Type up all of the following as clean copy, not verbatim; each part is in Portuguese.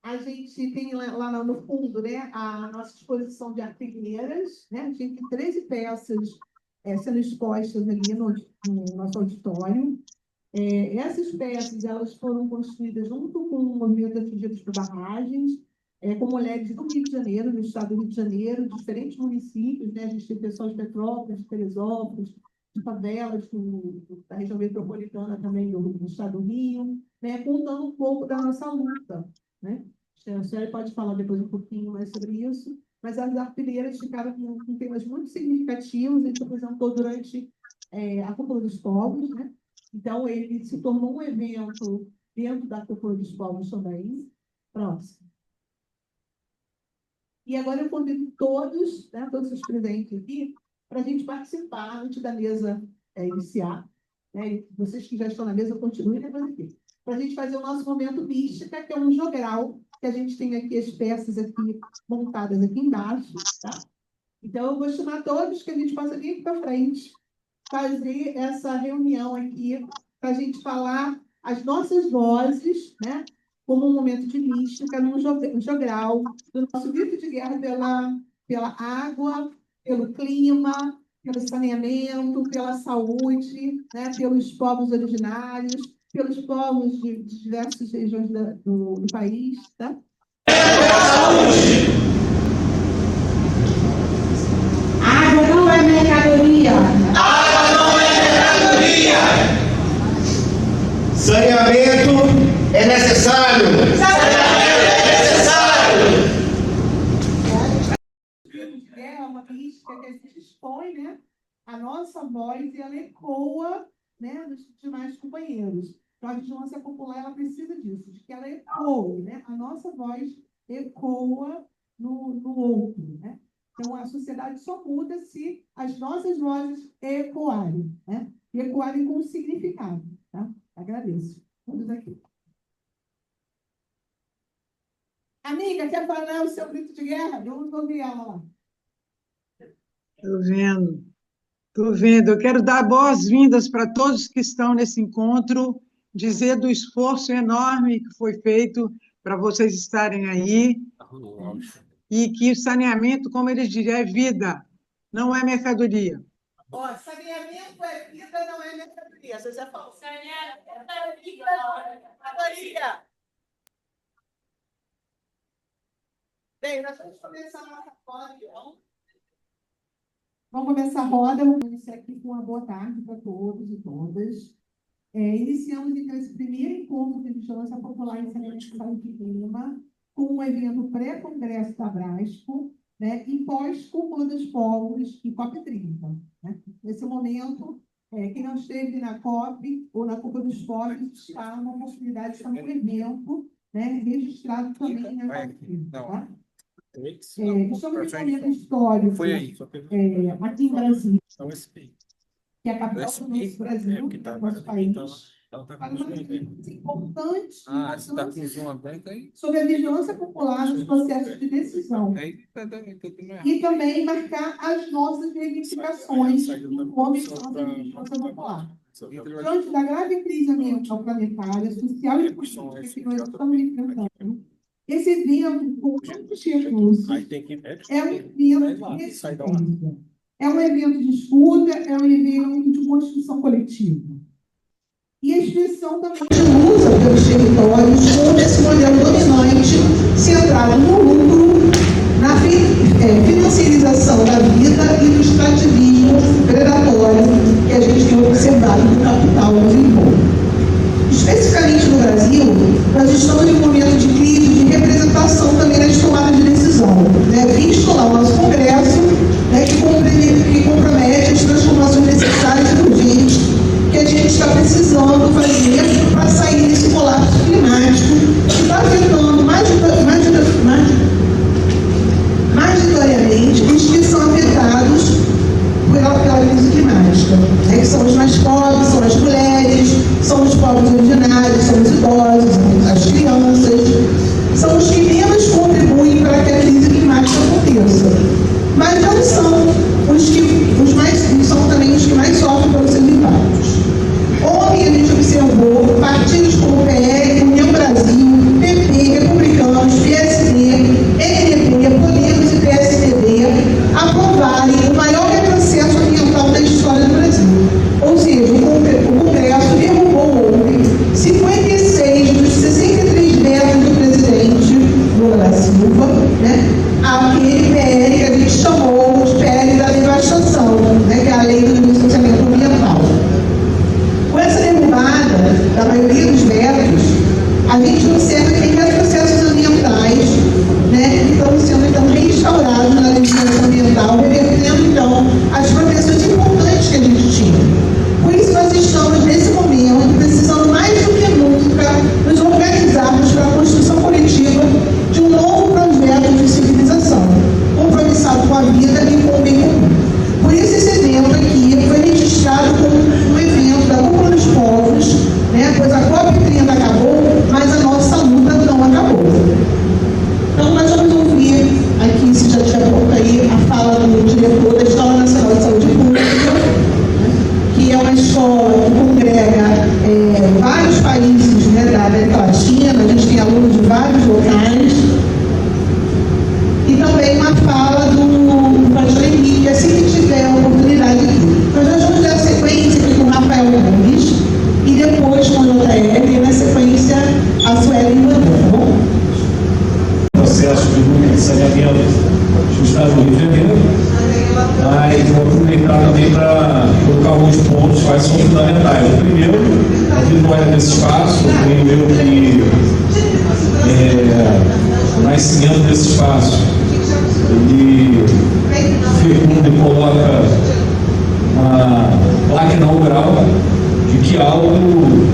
A gente tem lá no fundo, né, a nossa exposição de artilheiras, né? A gente tem 13 peças sendo expostas ali no nosso auditório. Essas peças elas foram construídas junto com o movimento Atingidos por Barragens, com mulheres do Rio de Janeiro, do estado do Rio de Janeiro, de diferentes municípios, né? A gente tem pessoas de Petrópolis, de Teresópolis, de favelas da região metropolitana também do estado do Rio, né? Contando um pouco da nossa luta, né? A senhora pode falar depois um pouquinho mais sobre isso, mas as artilheiras ficaram com temas muito significativos. A gente apresentou durante a Cúpula dos Povos, né? Então, ele se tornou um evento dentro da Cúpula dos Povos também. Próximo. E agora eu convido todos, né, todos os presentes aqui, para a gente participar antes da mesa iniciar. Né? Vocês que já estão na mesa, continuem depois aqui. Para a gente fazer o nosso momento mística, que é um jogral, que a gente tem aqui as peças aqui montadas aqui embaixo. Tá? Então, eu vou chamar todos que a gente possa vir para frente, fazer essa reunião aqui, para a gente falar as nossas vozes, né? Como um momento de mística, num jogral do nosso grito de guerra pela água, pelo clima, pelo saneamento, pela saúde, né? Pelos povos originários, pelos povos de diversas regiões do país. Tá? Água não é mercadoria. Água não é mercadoria. Saneamento é necessário. Saneamento é necessário. É uma mística que a gente expõe, né? A nossa voz e ela ecoa, né, dos demais companheiros. Então, a vigilância popular ela precisa disso, de que ela ecoe, né? A nossa voz ecoa no outro, né? Então, a sociedade só muda se as nossas vozes ecoarem, né? E ecoarem com significado, tá? Agradeço. Todos aqui. Amiga, quer falar o seu grito de guerra? Vamos ouvir ela lá. Estou vendo. Estou vendo. Eu quero dar boas-vindas para todos que estão nesse encontro, dizer do esforço enorme que foi feito para vocês estarem aí, e que o saneamento, como eles diriam, é vida, não é mercadoria. Saneamento é vida, não é mercadoria. Você já falou. Saneamento é vida, não é mercadoria. Bem, nós vamos começar a nossa roda, então. Vamos começar a roda. Vamos iniciar aqui com uma boa tarde para todos e todas. Iniciamos, então, esse primeiro encontro de vigilância popular em saneamento de saúde e clima, com um evento pré-congresso da Brasco, né, e pós-Cúpula dos Povos e COP30. Né? Nesse momento, quem não esteve na COP ou na Cúpula dos Povos está uma possibilidade de estar no evento, né, registrado também na COP30. Tá? Estamos no momento histórico aqui em Brasília, que é a capital do nosso Brasil, do nosso país. Para uma coisa importante sobre a vigilância popular nos processos de decisão. E também marcar as nossas reivindicações como vigilância popular. Diante da grave crise ambiental planetária, social e política que nós estamos enfrentando, esse evento, com tantos recursos, é um evento de resistência. É um evento de escuta, é um evento de construção coletiva. E a expressão também de luta pelos territórios contra esse modelo dominante, centrado no lucro, na financiarização da vida e do extrativismo predatório que a gente tem observado no capital hoje em dia. Especificamente no Brasil, nós estamos em um momento de crise de representação também nas tomadas de decisão, né? Visto lá o nosso Congresso, né, que compromete as transformações necessárias e urgentes que a gente está precisando fazer para sair desse colapso climático que está afetando mais o nascimento desse espaço. Ele fecunda e coloca uma placa inaugural de que algo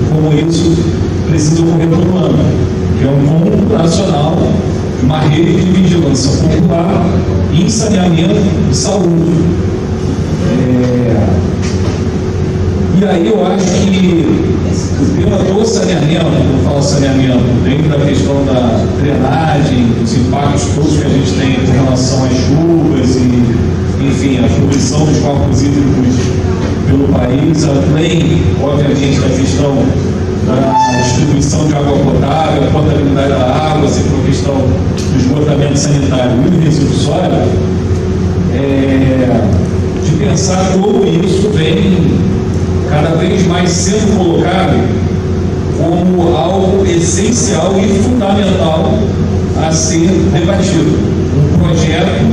como isso precisa ocorrer todo ano, que é um encontro nacional de uma rede de vigilância popular em saneamento e saúde. E aí eu acho que o tema do saneamento, quando eu falo saneamento, dentro da questão da drenagem, dos impactos todos que a gente tem com relação às chuvas e, enfim, a poluição dos corpos hídricos pelo país, além, obviamente, da questão da distribuição de água potável, a potabilidade da água, assim, por questão do esgotamento sanitário e do resíduo sólido, de pensar como isso vem cada vez mais sendo colocado como algo essencial e fundamental a ser debatido. Um projeto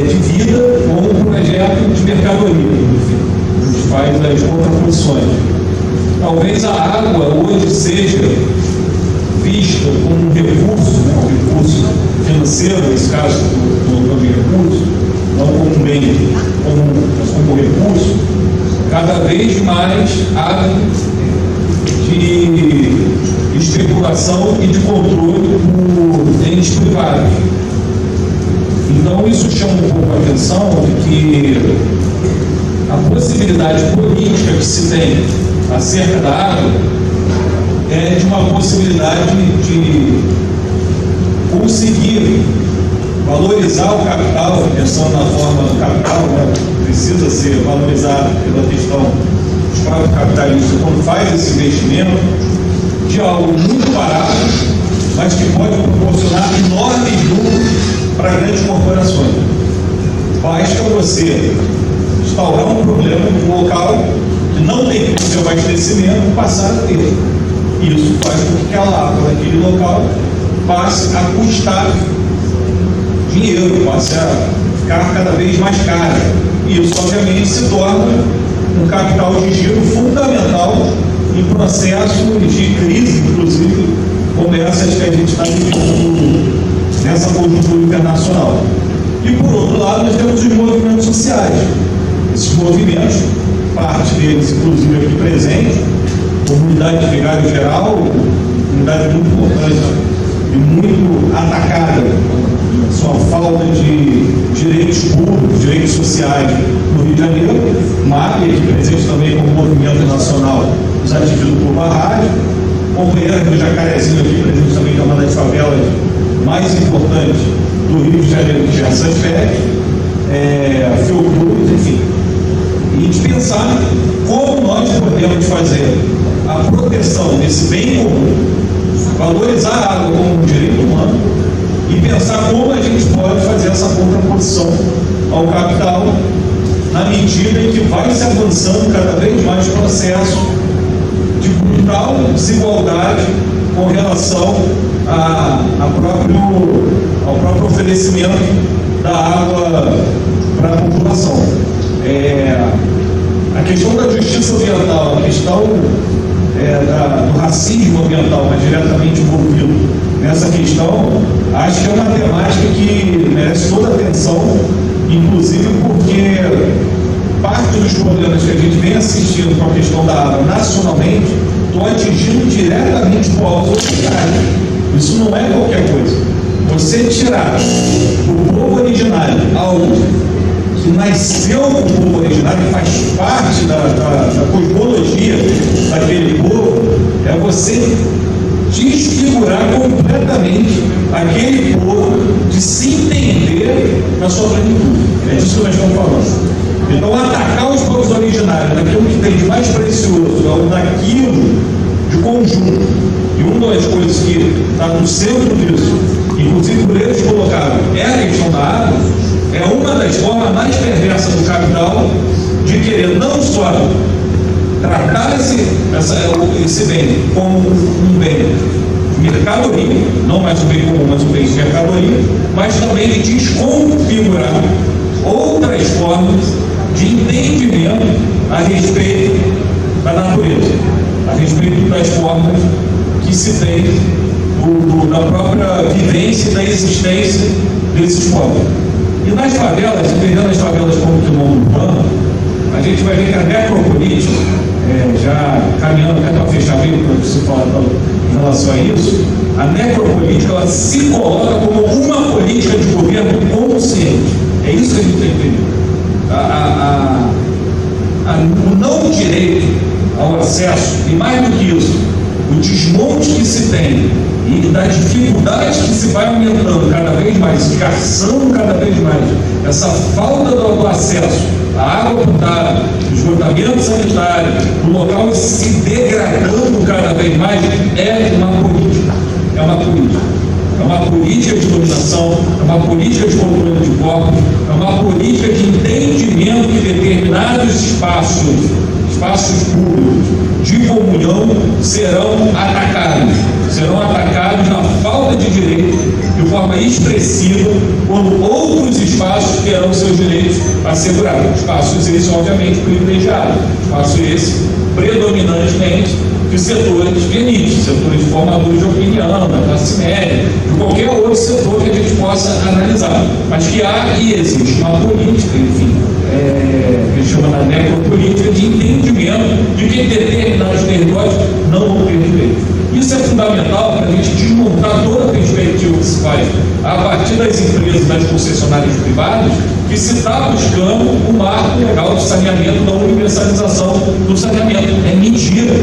de vida ou um projeto de mercadoria. Enfim, a gente faz as contraposições. Talvez a água hoje seja vista como um recurso, né, um recurso financeiro, nesse caso, do recurso, não como um bem comum, mas como recurso, cada vez mais água de especulação e de controle por entes privados. Então, isso chama um pouco a atenção de que a possibilidade política que se tem acerca da água é de uma possibilidade de conseguir valorizar o capital, pensando na forma do capital, né, precisa ser valorizado pela questão dos próprios capitalistas quando faz esse investimento, de algo muito barato, mas que pode proporcionar enormes lucros para grandes corporações. Basta você instaurar um problema no local que não tem que ter abastecimento, passar a ter. Isso faz com que aquela água daquele local passe a custar dinheiro, passe a ficar cada vez mais cara. E isso, obviamente, se torna um capital de giro fundamental em processo de crise, inclusive, como essas que a gente está vivendo nessa conjuntura internacional. E, por outro lado, nós temos os movimentos sociais. Esses movimentos, parte deles, inclusive, aqui presente, comunidade de vigário geral, comunidade muito importante e muito atacada, sua falta de direitos públicos, direitos sociais no Rio de Janeiro, MAP, aqui presente também como movimento nacional dos atingidos por barragem, companheira do Jacarezinho aqui presente também, que é uma das favelas mais importantes do Rio de Janeiro, que é a Sanfé, Fiocruz, enfim. E de pensar como nós podemos fazer a proteção desse bem comum, valorizar a água como um direito humano e pensar como a gente pode fazer essa contraposição ao capital na medida em que vai se avançando cada vez mais o processo de brutal desigualdade com relação ao próprio oferecimento da água para a população. A questão da justiça ambiental, a questão do racismo ambiental, mas diretamente envolvido nessa questão, acho que é uma temática que merece toda a atenção, inclusive porque parte dos problemas que a gente vem assistindo com a questão da água nacionalmente estão atingindo diretamente o alto originário. Isso não é qualquer coisa. Você tirar do povo originário algo que nasceu com o povo originário, que faz parte da cosmologia daquele povo, é você desfigurar completamente aquele povo de se entender na sua plenitude. É disso que nós estamos falando. Então, atacar os povos originários naquilo que tem de mais precioso, daquilo de conjunto, e uma das coisas que está no centro disso, inclusive por eles colocaram, é a questão da água, é uma das formas mais perversas do capital de querer não só tratar esse bem como um bem de mercadoria, não mais um bem comum, mas um bem de mercadoria, mas também de desconfigurar outras formas de entendimento a respeito da natureza, a respeito das formas que se tem da própria vivência e da existência desses povos. E nas favelas, entendendo as favelas como quilombo urbano, a gente vai ver que a necropolítica, já caminhando até para fechamento, para se falar em relação a isso, a necropolítica ela se coloca como uma política de governo consciente. É isso que a gente tem que entender. O não direito ao acesso, e mais do que isso, o desmonte que se tem e da dificuldade que se vai aumentando cada vez mais, esgarçando cada vez mais, essa falta do acesso à água potável, esgotamento sanitário, o local se degradando cada vez mais, é uma política. É uma política. É uma política de dominação, é uma política de controle de corpos, é uma política de entendimento que determinados espaços públicos de comunhão serão atacados na falta de direito de forma expressiva, quando outros espaços terão seus direitos assegurados. Espaços esses, obviamente, privilegiados, espaços esses predominantemente de setores de elite, setores de formadores de opinião, da classe média, de qualquer outro setor que a gente possa analisar. Mas que há e existe uma política, enfim, que a gente chama da necropolítica, de entendimento de que determinados territórios não vão ter direito. Isso é fundamental para a gente desmontar toda a perspectiva que se faz a partir das empresas, das concessionárias privadas, que se está buscando o marco legal de saneamento, da universalização do saneamento. É mentira.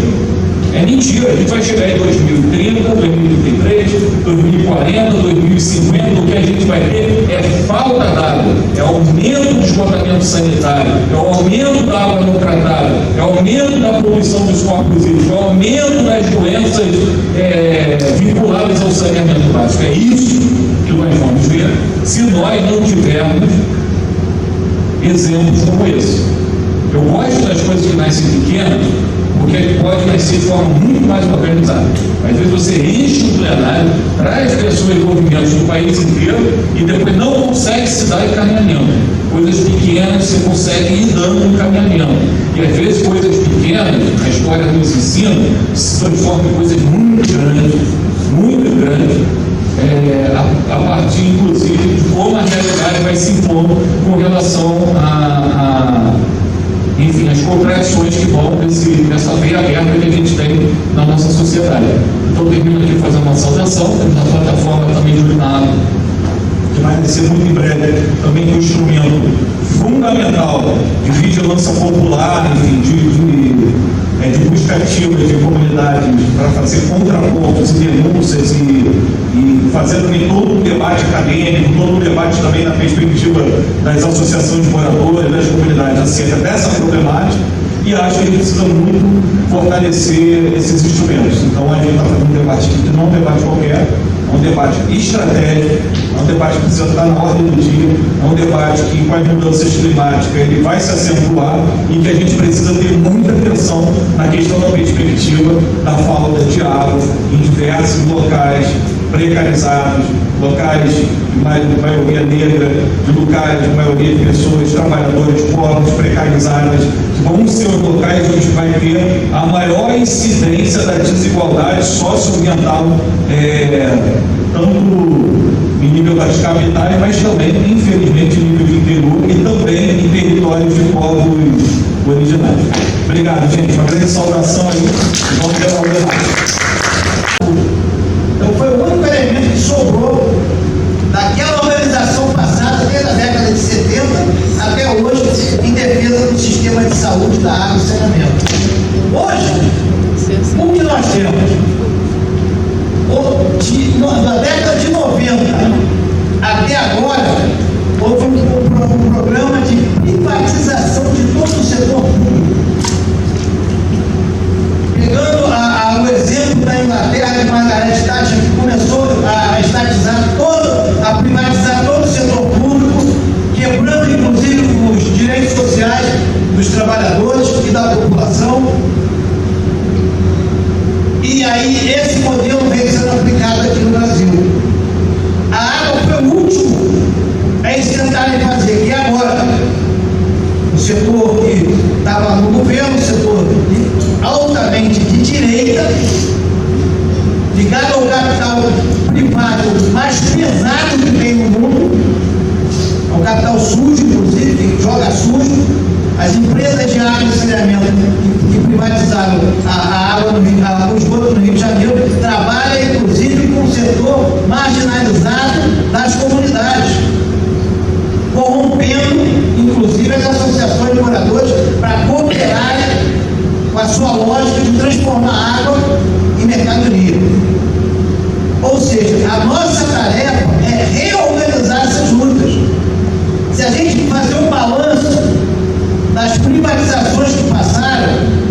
É mentira. A gente vai chegar em 2030, 2033, 2040, 2050, o que a gente vai ter é falta d'água, é aumento do esgotamento sanitário, é o aumento da água não tratada, é o aumento da poluição dos corpos hídricos, é o aumento das doenças vinculadas ao saneamento básico. É isso que nós vamos ver se nós não tivermos exemplos como esse. Eu gosto das coisas que nascem pequenas, porque ele pode nascer de forma muito mais organizada. Às vezes você enche o plenário, traz pessoas e movimentos do país inteiro e depois não consegue se dar encaminhamento. Coisas pequenas você consegue ir dando encaminhamento. E às vezes coisas pequenas, a história nos ensina, se transformam em coisas muito grandes, a partir, inclusive, de como a realidade vai se impondo com relação enfim, as contradições que vão dessa veia aberta que a gente tem na nossa sociedade. Então, termino aqui fazendo uma saudação, temos a plataforma também de Urinado, que vai ser muito em breve também um instrumento fundamental de vigilância popular, enfim, de busca ativa de comunidades para fazer contrapontos e denúncias e fazer também todo um debate acadêmico, todo um debate também na perspectiva das associações de moradores, das comunidades acerca dessa problemática, e acho que a gente precisa muito fortalecer esses instrumentos. Então a gente está fazendo um debate que não é um debate qualquer, é um debate estratégico, é um debate que precisa estar na ordem do dia, é um debate que com as mudanças climáticas ele vai se acentuar e que a gente precisa ter muita atenção na questão da perspectiva da falta de água em diversos locais precarizados, locais de maioria negra, de locais de maioria de pessoas, trabalhadores pobres, precarizadas, que vão ser os locais onde vai ter a maior incidência da desigualdade socioambiental, tanto em nível das capitais, mas também, infelizmente, em nível de interior e também em territórios de povos originários. Obrigado, gente. Uma grande saudação aí. Vamos ter uma debate. Então foi o único elemento que sobrou daquela organização passada, desde a década de 70 até hoje, em defesa do sistema de saúde, da água e saneamento. Hoje, o que nós temos? Da década de 90 até agora, houve um programa de privatização de todo o setor público. Pegando o exemplo As empresas de água e saneamento que privatizaram a água o esgoto no Rio de Janeiro trabalham, inclusive, com o setor marginalizado das comunidades, corrompendo, inclusive, as associações de moradores para cooperarem com a sua lógica de transformar água em mercadoria. Ou seja, a nossa tarefa é reorganizar essas lutas. Se a gente fazer um balanço das privatizações que passaram,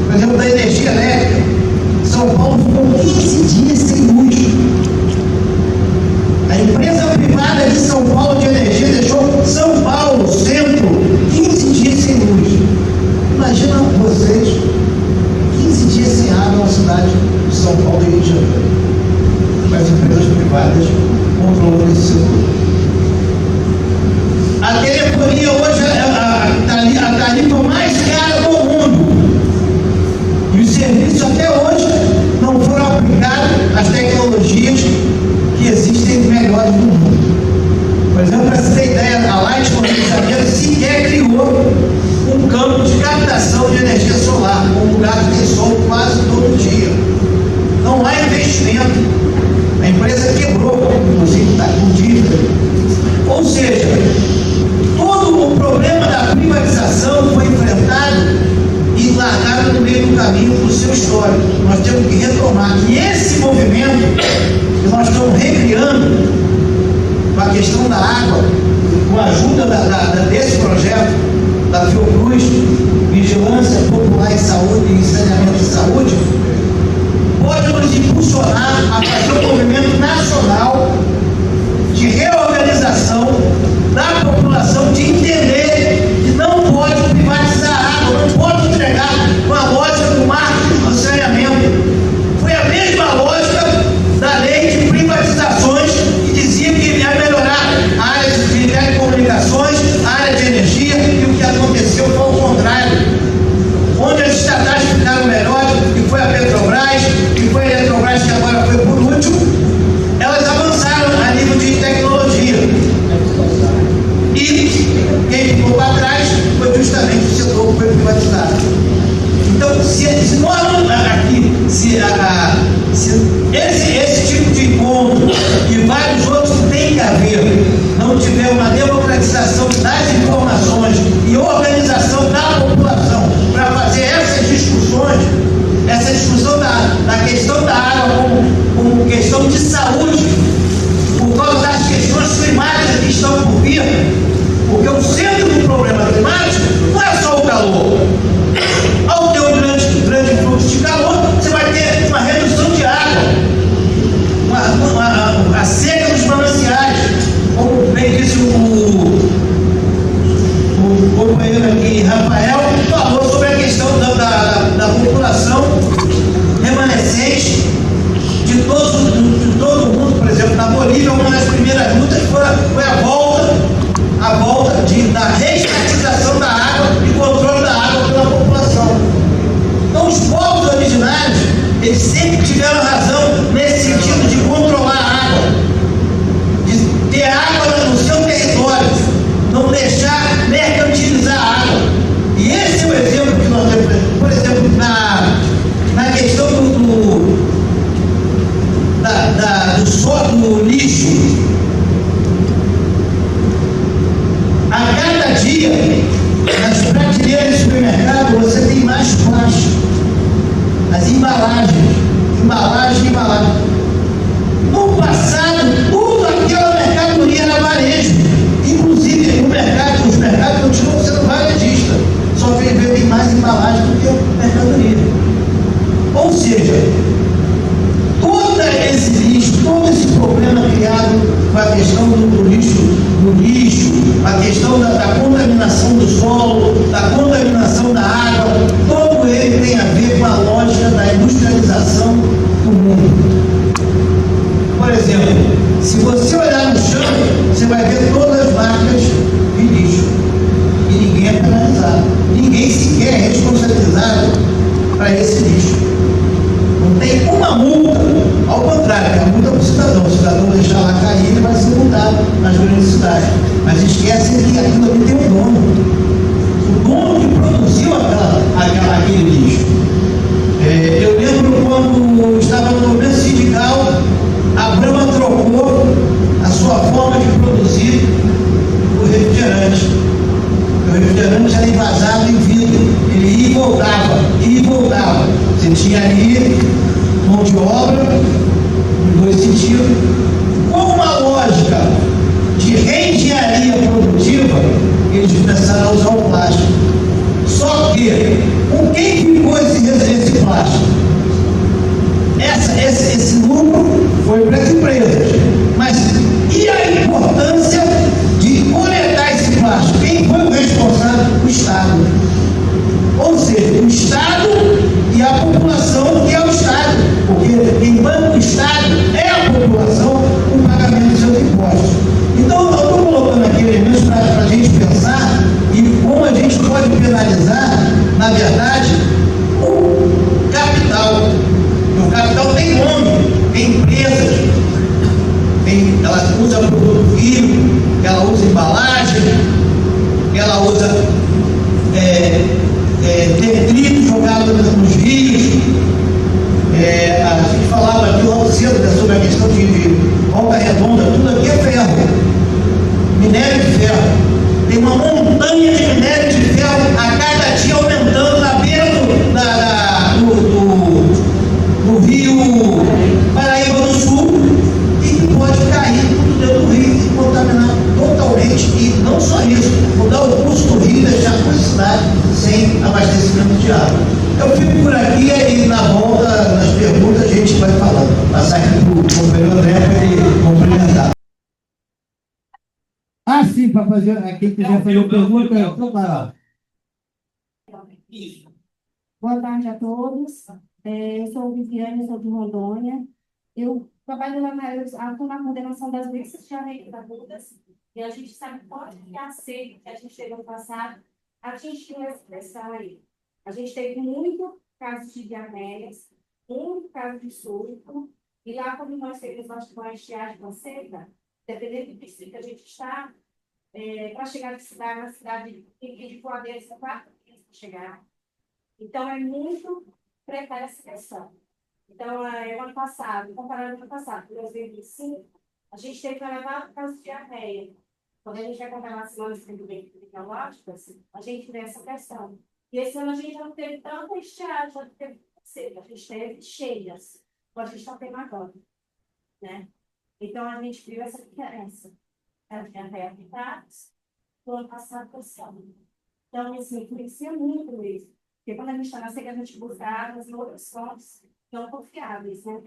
por exemplo, da energia elétrica, São Paulo ficou 15 dias sem luz. A empresa privada de São Paulo de energia deixou São Paulo, centro, 15 dias sem luz. Imagina vocês, 15 dias sem água na cidade de São Paulo e Rio de Janeiro. As empresas privadas controlando esse setor. A telefonia hoje é a tarifa mais cara do mundo. E os serviços até hoje não foram aplicados às tecnologias que existem melhores do mundo. Por exemplo, para você ter ideia, a Light no Rio de Janeiro sequer criou um campo de captação de energia solar, um lugar que tem sol quase todo dia. Não há investimento. A empresa quebrou, inclusive está com dívida. Ou seja, todo o problema da privatização foi enfrentado e largado no meio do caminho para o seu histórico. Nós temos que retomar que esse movimento que nós estamos recriando com a questão da água, com a ajuda desse projeto da Fiocruz, Vigilância Popular em Saúde e Saneamento de Saúde, pode nos impulsionar a fazer um movimento nacional de reorganização da população, de entender que não pode privatizar a água, não pode entregar com a lógica do marketing do saneamento. Foi a mesma lógica da lei de privatizações que dizia que ia melhorar a área de telecomunicações, a área de energia, e o que aconteceu foi o contrário. Onde as estatais ficaram melhores, que foi a Petrobras, que foi a Eletrobras, que agora foi por último, elas avançaram a nível de tecnologia. E quem ficou para trás foi justamente o setor que foi privatizado. Então, se nós aqui, se esse tipo de encontro e vários outros que tem que haver, não tiver uma democratização das informações e organização da população para fazer essas discussões, essa discussão da questão da água como questão de saúde, por causa das questões climáticas que estão por vir, porque o centro do problema climático não é só o calor. Ao ter um grande fluxo de calor, você vai ter uma redução de água, a seca dos mananciais, como bem disse o companheiro aqui, Rafael, falou sobre a questão da população remanescente de todo o mundo. Por exemplo, na Bolívia, uma das primeiras lutas foi a volta da reestatização da água e controle da água pela população. Então, os povos originários, eles sempre tiveram razão nesse sentido de controlar a água, de ter água no seu território, não deixar mercantilizar a água. E esse é o exemplo que nós temos. Por exemplo, na questão do lixo, a cada dia, nas prateleiras de supermercado, você tem mais plástico. As embalagens. No passado, tudo aquela mercadoria era varejo. Inclusive, os mercados continuam sendo varejistas. Só que vendem mais embalagem do que mercadoria. Ou seja, todo esse lixo, todo esse problema criado com a questão do lixo, a questão da contaminação do solo, da contaminação da água, todo ele tem a ver com a lógica da industrialização do mundo. Por exemplo, se você olhar no chão, você vai ver todas as marcas de lixo. E ninguém é penalizado. Ninguém sequer é responsabilizado para esse lixo. Não tem uma multa. Ao contrário, a multa para o cidadão. O cidadão deixar lá cair, ele vai ser multado nas grandes cidades. Mas esquecem que aquilo ali tem um dono. O ela usa produto químico, ela usa embalagem, ela usa detrito jogado nos rios. A gente falava aqui logo cedo, né, sobre a questão de Volta Redonda, tudo aqui é ferro, minério de ferro. Tem uma montanha de minério de ferro a cada dia aumentando na beira do rio Paraíba do Sul, e que pode cair tudo dentro do rio e contaminar totalmente, e não só isso, mudar o curso do rio e deixar a cidade sem abastecimento de água. Eu fico por aqui e na volta, nas perguntas, a gente vai falando. Passar aqui para o companheiro André para ele complementar. Ah, sim, para fazer. Quem quiser fazer pergunta, então vai lá. Boa tarde a todos. Eu sou Viviane, sou de Rondônia. Eu trabalho atuo na coordenação das doenças diarreicas agudas, e a gente sabe quanto que a seca que a gente teve no passado atingiu essa pressão aí. A gente teve muito casos de diarreias, muito caso de surto, e lá quando nós temos uma estiagem com seca, dependendo do distrito que a gente está, para chegar na cidade de Poadeiros, são 4 dias para chegar. Então, é muito precária essa questão. Então, ano passado, comparado com o ano passado, em 2025, a gente teve um elevado caso de diarreia. Quando a gente vai comparar as semanas epidemiológicas, a gente vê essa questão. E esse ano a gente não teve tanta estiagem, já teve seca, a gente teve cheias, como a gente está tendo agora, né? Então, a gente viu essa diferença. A diarreia aplicada, do ano passado para esse ano. Então, assim, influencia muito mesmo. Porque quando a gente está na seca, a gente busca águas e outras fontes não confiáveis, né?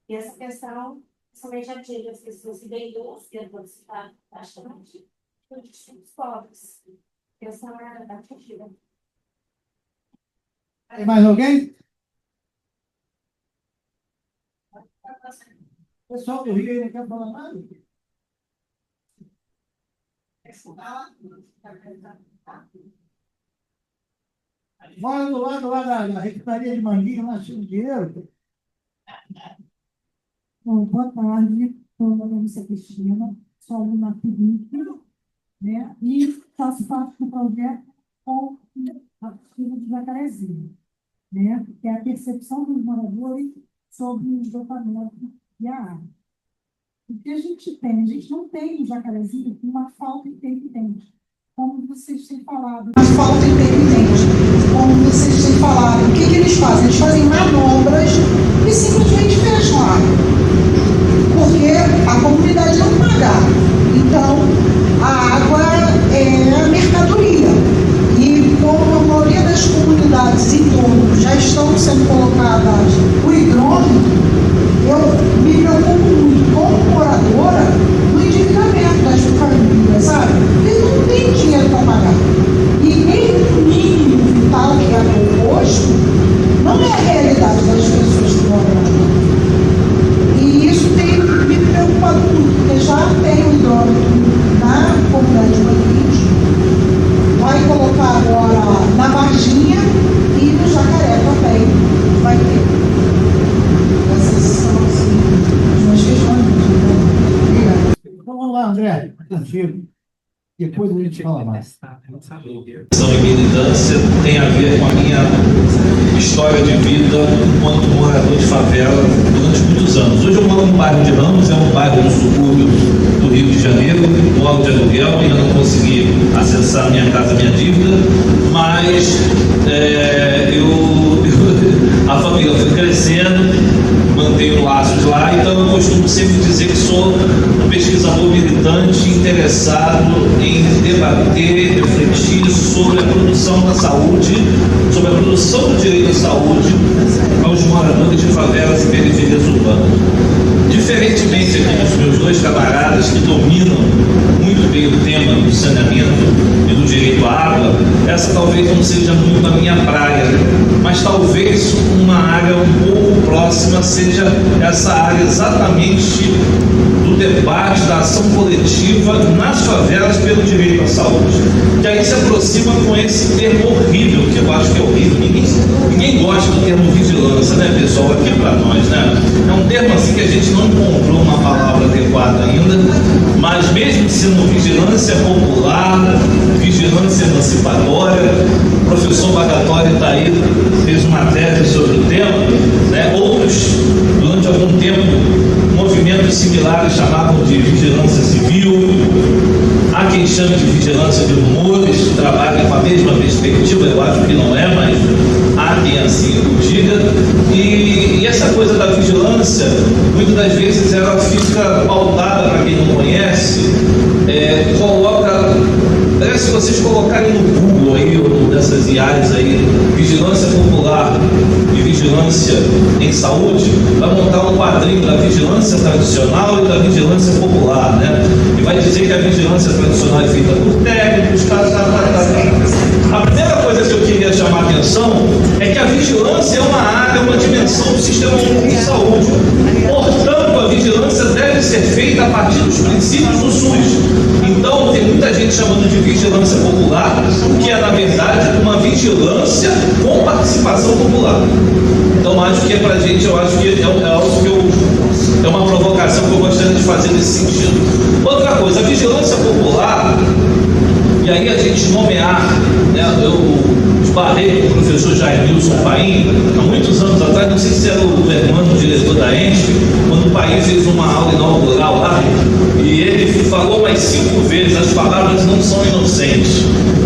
E essa questão, somente atinge as pessoas que vêm indústria, quando se está bastante, os pobres. A questão é atingida. Tem mais alguém? Pessoal do Rio ainda quer falar nada? Mora do lado lá da Secretaria de Manguinhos, lá cheio de dinheiro. Bom, boa tarde, meu nome é Cristina, sou aluna FIBIC, né, e faço parte do projeto com a Filha de Jacarezinho, né, que é a percepção dos moradores sobre o esgotamento e a água. O que a gente tem? A gente não tem no Jacarezinho uma falta intermitente, como vocês têm falado. A falta intermitente, como vocês têm falado. O que eles fazem? Eles fazem manobras e simplesmente fecham a água, porque a comunidade não paga. Então, a água é a mercadoria. E como a maioria das comunidades em torno já estão sendo colocadas o hidrômetro, eu me preocupo muito como moradora no endividamento das famílias, sabe? Eles não têm dinheiro para pagar. E nem o mínimo vital que é proposto não é a realidade das pessoas que moram lá. E isso tem me preocupado muito, porque já tem um hidrômetro na comunidade de Manguinhos, vai colocar agora na Varginha e no Jacaré também vai ter. Essas são assim, as minhas questões. Obrigada. Então vamos lá, André, contigo. Depois a gente fala mais. Ação e militância tem a ver com a minha história de vida enquanto morador de favela durante muitos anos. Hoje eu moro no bairro de Ramos, é um bairro do subúrbio do Rio de Janeiro, moro de aluguel, ainda não consegui acessar minha casa, minha dívida, mas a família foi crescendo, mantenho laços lá, então eu costumo sempre dizer que sou um pesquisador militante interessado em debater, refletir sobre a produção da saúde, sobre a produção do direito à saúde aos moradores de favelas e periferias urbanas. Diferentemente aqui dos meus dois camaradas que dominam muito bem o tema do saneamento e do direito à água, essa talvez não seja muito a minha praia, mas talvez uma área um pouco próxima seja essa área exatamente do debate, da ação coletiva nas favelas pelo direito à saúde, que aí se aproxima com esse termo horrível, que eu acho que é horrível. Ninguém gosta do termo vigilância, né, pessoal? Aqui é para nós, né? É um termo assim que a gente não encontrou uma palavra adequada ainda, ainda, mas mesmo sendo vigilância popular, vigilância emancipatória, o professor Bagatore está aí, fez uma tese sobre o tema, né? Outros, durante algum tempo, movimentos similares chamavam de vigilância civil. Há quem chame de vigilância de rumores, trabalha com a mesma perspectiva, eu acho que não é, mas há quem assim o diga. E essa coisa da vigilância, muitas das vezes ela fica pautada, para quem não conhece, parece que vocês colocarem no Google aí, ou dessas IAs aí, vigilância popular e vigilância em saúde, vai montar um quadrinho da vigilância tradicional e da vigilância popular, né? E vai dizer que a vigilância tradicional é feita por técnicos, A primeira coisa que eu queria chamar a atenção é que a vigilância é uma área, uma dimensão do sistema único de saúde. Portanto, a vigilância deve ser feita a partir dos princípios do SUS. Então, tem muita gente chamando de vigilância popular, o que é, na verdade, uma vigilância com participação popular. Então, acho que para a gente, eu acho que é algo que é uma provocação que eu gostaria de fazer nesse sentido. Outra coisa, a vigilância popular, e aí a gente nomear, né, eu esbarrei com o professor Jairmilson Paim, há muitos anos atrás, não sei se era o irmão diretor da ENSP, quando o Paim fez uma aula inaugural lá, e ele falou mais 5 vezes, as palavras não são inocentes.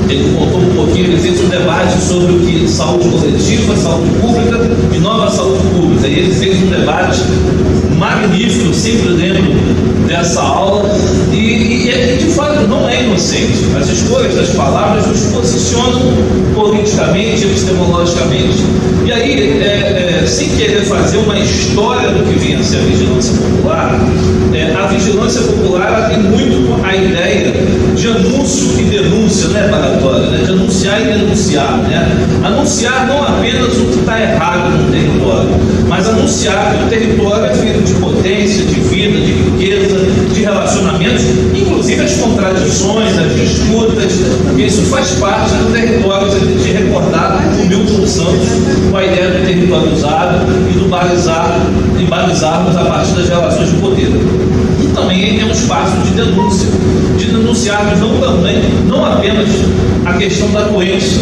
Ele contou um pouquinho, ele fez um debate sobre o que saúde coletiva, saúde pública e nova saúde pública. E ele fez um debate magnífico, sempre lembro dessa aula, e de fato não é inocente. As escolhas das palavras nos posicionam politicamente, epistemologicamente. E aí, sem querer fazer uma história do que vinha a ser a vigilância popular, a vigilância popular ela tem muito a ideia de anúncio e denúncia, né, Bagatore? Né? De anunciar e denunciar, né? Anunciar não apenas o que está errado no território, mas anunciar que o território é feito de potência, de vida, de riqueza, de relacionamentos, inclusive as contradições, as disputas, porque isso faz parte do território. Se a gente recordar o Milton Santos com a ideia do território usado e do balizarmos a partir das relações de poder. E também é um espaço de denúncia, de denunciarmos não apenas a questão da doença,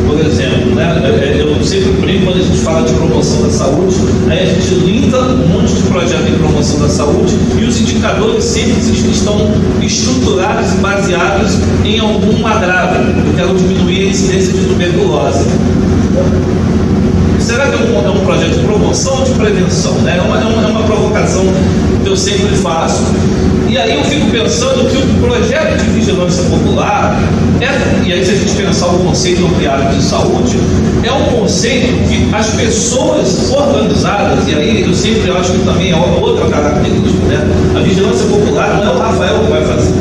por exemplo, né? Eu sempre brinco quando a gente fala de promoção da saúde, aí a gente linka um monte de projetos de promoção da saúde e os indicadores sempre estão estruturados e baseados em algum agravio. Eu quero diminuir a incidência de tuberculose. Será que é um projeto de promoção ou de prevenção? Né? É uma provocação que eu sempre faço. E aí eu fico pensando que o projeto de vigilância popular, e aí se a gente pensar o conceito ampliado de saúde, é um conceito que as pessoas organizadas, e aí eu sempre acho que também é outra característica, né? A vigilância popular não é o Rafael que vai fazer.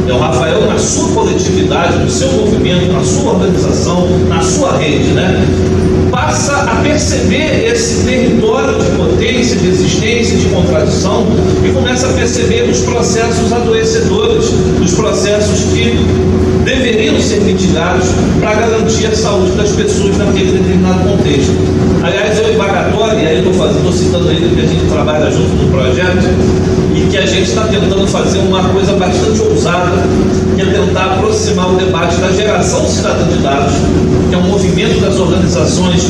É o Rafael na sua coletividade, no seu movimento, na sua organização, na sua rede, né? Passa a perceber esse território de potência, de existência, de contradição e começa a perceber os processos adoecedores, os processos que deveriam ser mitigados para garantir a saúde das pessoas naquele determinado contexto. Aliás, eu e Bagatore, e aí eu estou citando ele porque a gente trabalha junto no projeto e que a gente está tentando fazer uma coisa bastante ousada, que é tentar aproximar o debate da geração cidadã de dados, que é um movimento das organizações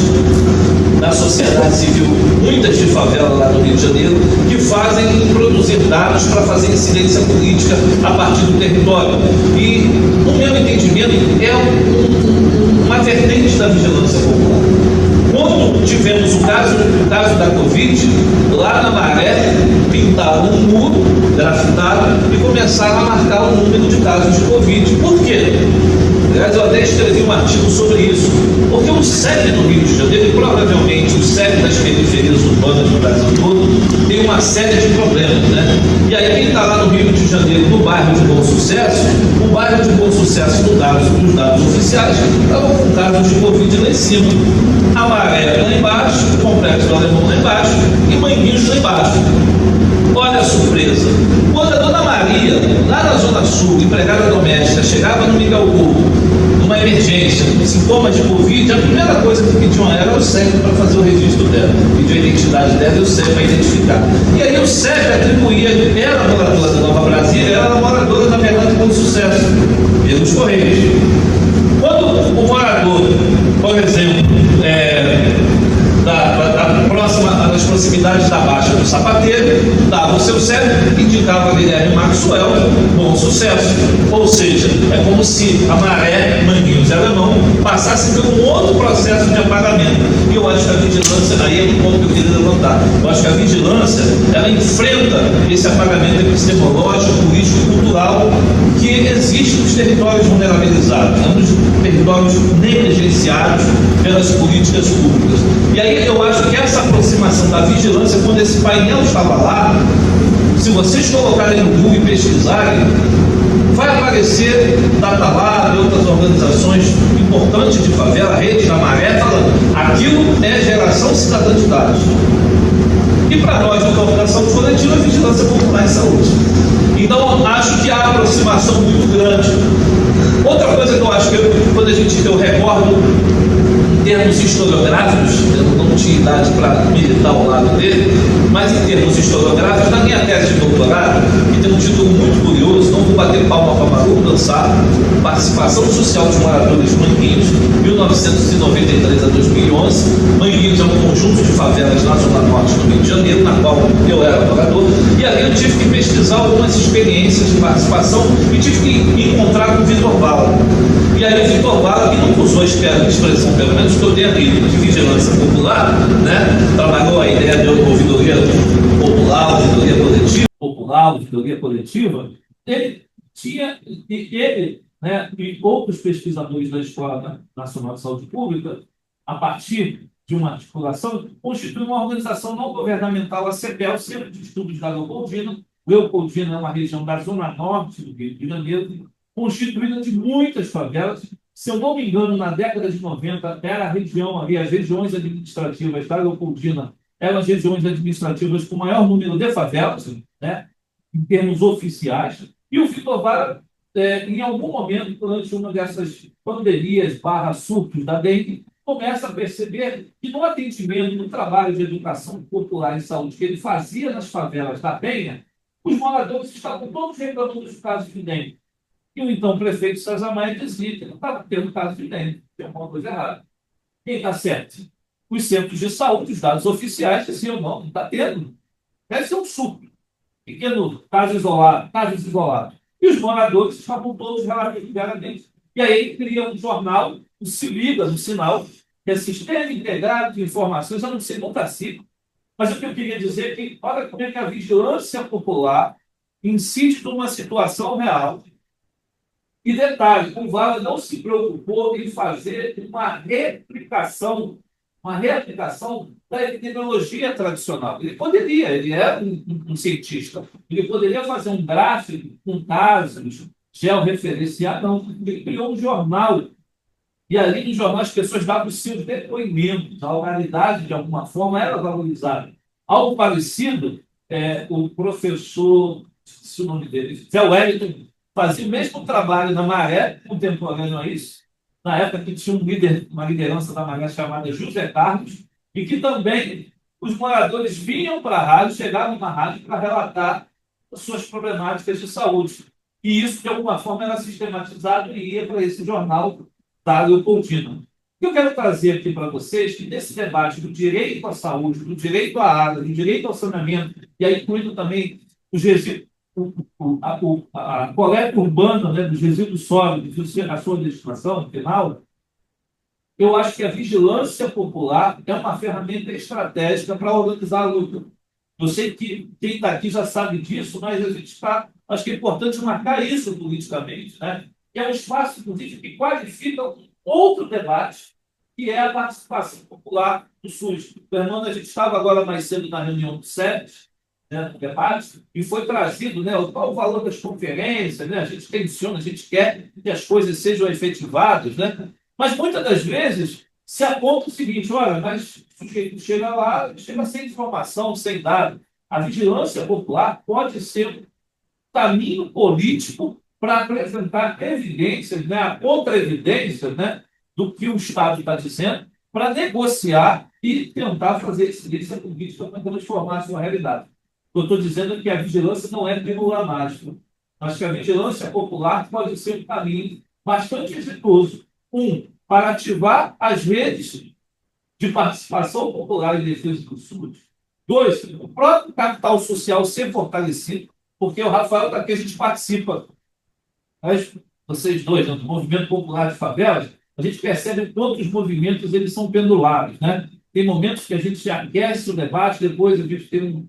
da sociedade civil, muitas de favela lá no Rio de Janeiro, que fazem produzir dados para fazer incidência política a partir do território. E, no meu entendimento, é uma vertente da vigilância popular. Quando tivemos o caso da Covid, lá na Maré, pintaram um muro grafitado e começaram a marcar o número de casos de Covid. Por quê? Aliás, eu até escrevi um artigo sobre isso, porque o CEP no Rio de Janeiro, e provavelmente o CEP das periferias urbanas do Brasil todo, tem uma série de problemas, né? E aí quem está lá no Rio de Janeiro, no bairro de Bom Sucesso, o bairro de Bom Sucesso, nos dados oficiais, estava com casos de Covid lá em cima. A Maré lá embaixo, o Complexo do Alemão lá embaixo e Manguinhos lá embaixo. Olha a surpresa. Quando a Dona Maria, lá na Zona Sul, empregada doméstica, chegava no Miguel Couto, numa emergência, com sintomas de Covid, a primeira coisa que pediam era o CEP para fazer o registro dela. Pediu a identidade dela e o CEP para identificar. E aí o CEP atribuía, era moradora da Nova Brasil, sucesso pelos Correios. Quando o morador, por exemplo, das proximidades da Baixa do Sapateiro, dava o seu CEP, indicava Guilherme Maxwell, bom sucesso. Ou seja, é como se a Maré, Manguinhos e Alemão passasse por um outro processo de apagamento. E eu acho que a vigilância, aí é um ponto que eu queria levantar, eu acho que a vigilância, ela enfrenta esse apagamento epistemológico, político e cultural que existe nos territórios vulnerabilizados, nos territórios negligenciados pelas políticas públicas. E aí eu acho que essa aproximação da vigilância, quando esse painel estava lá, se vocês colocarem no Google e pesquisarem, vai aparecer DataLab e outras organizações importantes de favela, a Rede da Maré, falando, aquilo é geração cidadã de dados. E para nós, do campo da saúde coletiva, a vigilância popular em saúde. Então, acho que há aproximação muito grande. Outra coisa que eu acho que quando eu recordo em termos historiográficos, eu não tinha idade para militar ao lado dele, mas em termos historiográficos, na minha tese de doutorado, que tem um título muito curioso, não vou bater palma para Maru dançar, Participação Social dos Moradores Manguinhos, 1993 a 2011. Manguinhos é um conjunto de favelas na Zona Norte do Rio de Janeiro, na qual eu era morador, e ali eu tive que pesquisar algumas experiências de participação e tive que me encontrar com o Vitor Bala. E aí o Vitor Bala, que não usou a expressão, pelo menos que eu tenha lido, de vigilância popular, né? Trabalhou a ideia de ouvidoria popular, ouvidoria coletiva, ele tinha, né, e outros pesquisadores da Escola Nacional de Saúde Pública, a partir de uma articulação, constitui uma organização não governamental, a CEPEL, Centro de Estudos da Leopoldina. Leopoldina é uma região da zona norte do Rio de Janeiro, constituída de muitas favelas. Se eu não me engano, na década de 90, era a região ali, as regiões administrativas da Leopoldina eram as regiões administrativas com maior número de favelas, né, em termos oficiais. E o Vitor Vara, em algum momento, durante uma dessas pandemias /surtos da dengue, começa a perceber que no atendimento, no trabalho de educação popular e saúde que ele fazia nas favelas da Penha, os moradores estavam todos reclamando dos casos de dengue. E o então prefeito César Maia dizia que não estava tendo caso de dengue, tem alguma coisa errada. Quem está certo? Os centros de saúde, os dados oficiais, diziam, não está tendo. Deve ser um surto. Pequeno casos isolados. E os moradores estavam todos relativamente. E aí ele cria um jornal, o Se Liga, no Sinal, que é Sistema Integrado de Informações, eu não sei, não está cito. Mas o que eu queria dizer é que, olha como é que a vigilância popular insiste numa situação real. E detalhe, o Vala não se preocupou em fazer uma reaplicação da epidemiologia tradicional. Ele poderia, ele é um cientista, ele poderia fazer um gráfico com casos, georreferenciar, não. Ele criou um jornal. E ali no jornal as pessoas davam os seus depoimentos, a oralidade, de alguma forma, era valorizada. Algo parecido, o professor, se o nome dele, Zé Wellington, fazia o mesmo trabalho na Maré, contemporâneo a isso, na época que tinha uma liderança da Maré chamada José Carlos, e que também os moradores vinham para a rádio, chegavam na rádio para relatar as suas problemáticas de saúde. E isso, de alguma forma, era sistematizado e ia para esse jornal da Leopoldina. O que eu quero trazer aqui para vocês é que nesse debate do direito à saúde, do direito à água, do direito ao saneamento, e aí incluindo também os resíduos, a coleta urbana, né, dos resíduos sólidos, a sua legislação final, eu acho que a vigilância popular é uma ferramenta estratégica para organizar a luta. Eu sei que quem está aqui já sabe disso, mas a gente está, acho que é importante marcar isso politicamente, né? Que é um espaço, inclusive, que qualifica um outro debate, que é a participação popular do SUS. Fernando, a gente estava agora mais cedo na reunião do SEBS, né, no debate, e foi trazido, né, qual o valor das conferências, né? A gente tensiona, a gente quer que as coisas sejam efetivadas, né? Mas muitas das vezes se aponta o seguinte: olha, mas o sujeito chega lá, chega sem informação, sem dado. A vigilância popular pode ser um caminho político para apresentar evidências, né, contra-evidências, né, do que o Estado está dizendo, para negociar e tentar fazer essa política para transformar a sua realidade. Eu estou dizendo que a vigilância não é pílula mágica. Acho que a vigilância popular pode ser um caminho bastante exitoso. Para ativar as redes de participação popular em defesa do SUS. 2, o próprio capital social ser fortalecido, porque o Rafael está aqui, a gente participa. Mas vocês dois, do Movimento Popular de Favelas, a gente percebe que todos os movimentos eles são pendulares, né? Tem momentos que a gente aquece o debate, depois a gente tem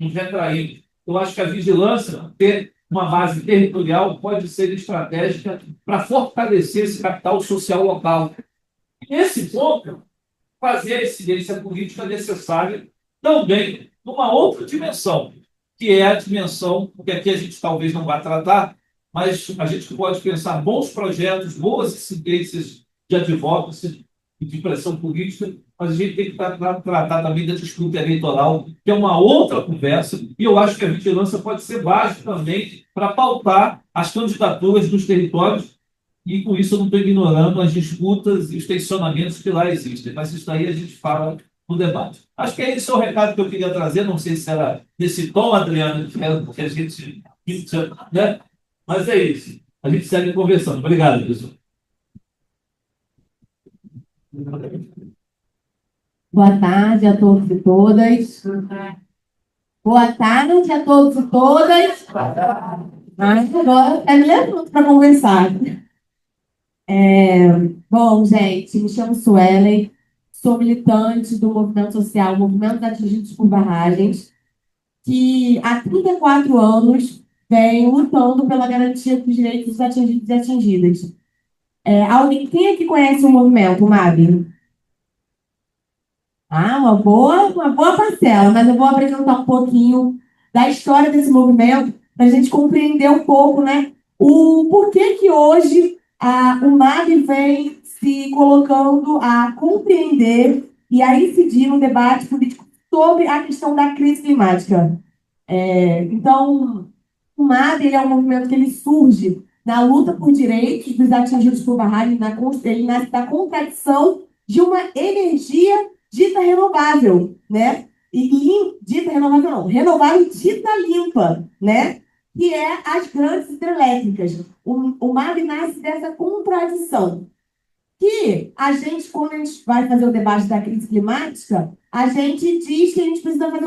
um retraído. Eu acho que a vigilância, ter uma base territorial, pode ser estratégica para fortalecer esse capital social local. E nesse ponto, fazer a incidência política necessária também numa outra dimensão, que é a dimensão, que aqui a gente talvez não vá tratar, mas a gente pode pensar bons projetos, boas incidências de advocacy e de pressão política, mas a gente tem que tratar também da disputa eleitoral, que é uma outra conversa, e eu acho que a vigilância pode ser base também para pautar as candidaturas dos territórios, e com isso eu não estou ignorando as disputas e os tensionamentos que lá existem, mas isso aí a gente fala no debate. Acho que esse é o recado que eu queria trazer, não sei se era nesse tom, Adriano, que a gente... né? Mas é isso. A gente segue conversando. Obrigado, pessoal. Boa tarde a todos e todas. Boa tarde a todos e todas. Mas agora é me levando para conversar. Bom, gente, me chamo Suelen, sou militante do movimento social, Movimento Atingidos por Barragens, que há 34 anos vem lutando pela garantia dos direitos dos atingidos e atingidas. Quem aqui conhece o movimento, MAB? Uma boa parcela, mas eu vou apresentar um pouquinho da história desse movimento para a gente compreender um pouco, né, o porquê que hoje o MAB vem se colocando a compreender e a incidir no debate político sobre a questão da crise climática. Então, o MAB é um movimento que ele surge na luta por direitos dos atingidos por barragem, ele nasce da contradição de uma energia dita renovável, né? Dita renovável não, renovável dita limpa, né? Que é as grandes hidrelétricas. O MAB nasce dessa contradição. Que a gente, quando a gente vai fazer o debate da crise climática, a gente diz que a gente precisa fazer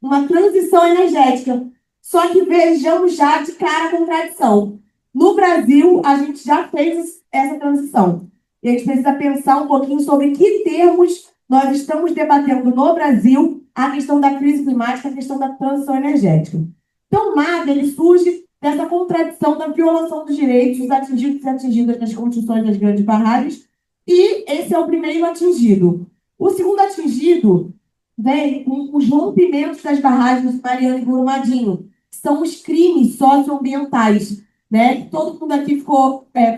uma transição energética. Só que vejamos já de cara a contradição. No Brasil, a gente já fez essa transição. E a gente precisa pensar um pouquinho sobre que termos nós estamos debatendo no Brasil a questão da crise climática, a questão da transição energética. Então, o MAB, ele surge dessa contradição da violação dos direitos dos atingidos e atingidas nas construções das grandes barragens, e esse é o primeiro atingido. O segundo atingido vem com os rompimentos das barragens de Mariana e Brumadinho, que são os crimes socioambientais, né? Todo mundo aqui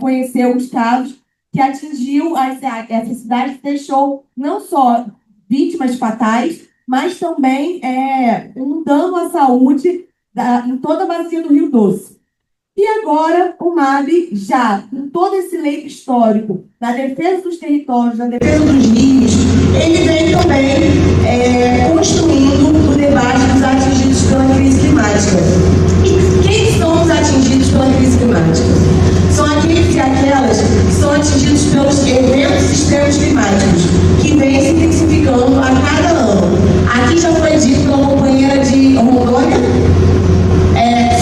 conheceu os casos que atingiu essa cidade, deixou não só vítimas fatais, mas também um dano à saúde em toda a bacia do Rio Doce. E agora o MAB, já com todo esse leito histórico da defesa dos territórios, da defesa dos rios, ele vem também construindo o debate dos atingidos pela crise climática. E quem são os atingidos pela crise climática? São aqueles e aquelas que são atingidos pelos eventos extremos climáticos, que vêm se intensificando a cada ano. Aqui já foi dito pela companheira de Rondônia,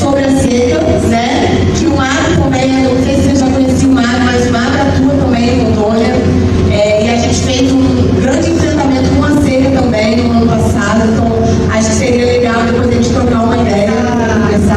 sobre a seca, né? Que o MAB também, não sei se você já conhecia o MAB, mas o MAB atua também em Rondônia. E a gente fez um grande enfrentamento com a seca também no ano passado. Então, acho que seria legal depois a gente trocar uma ideia, conversar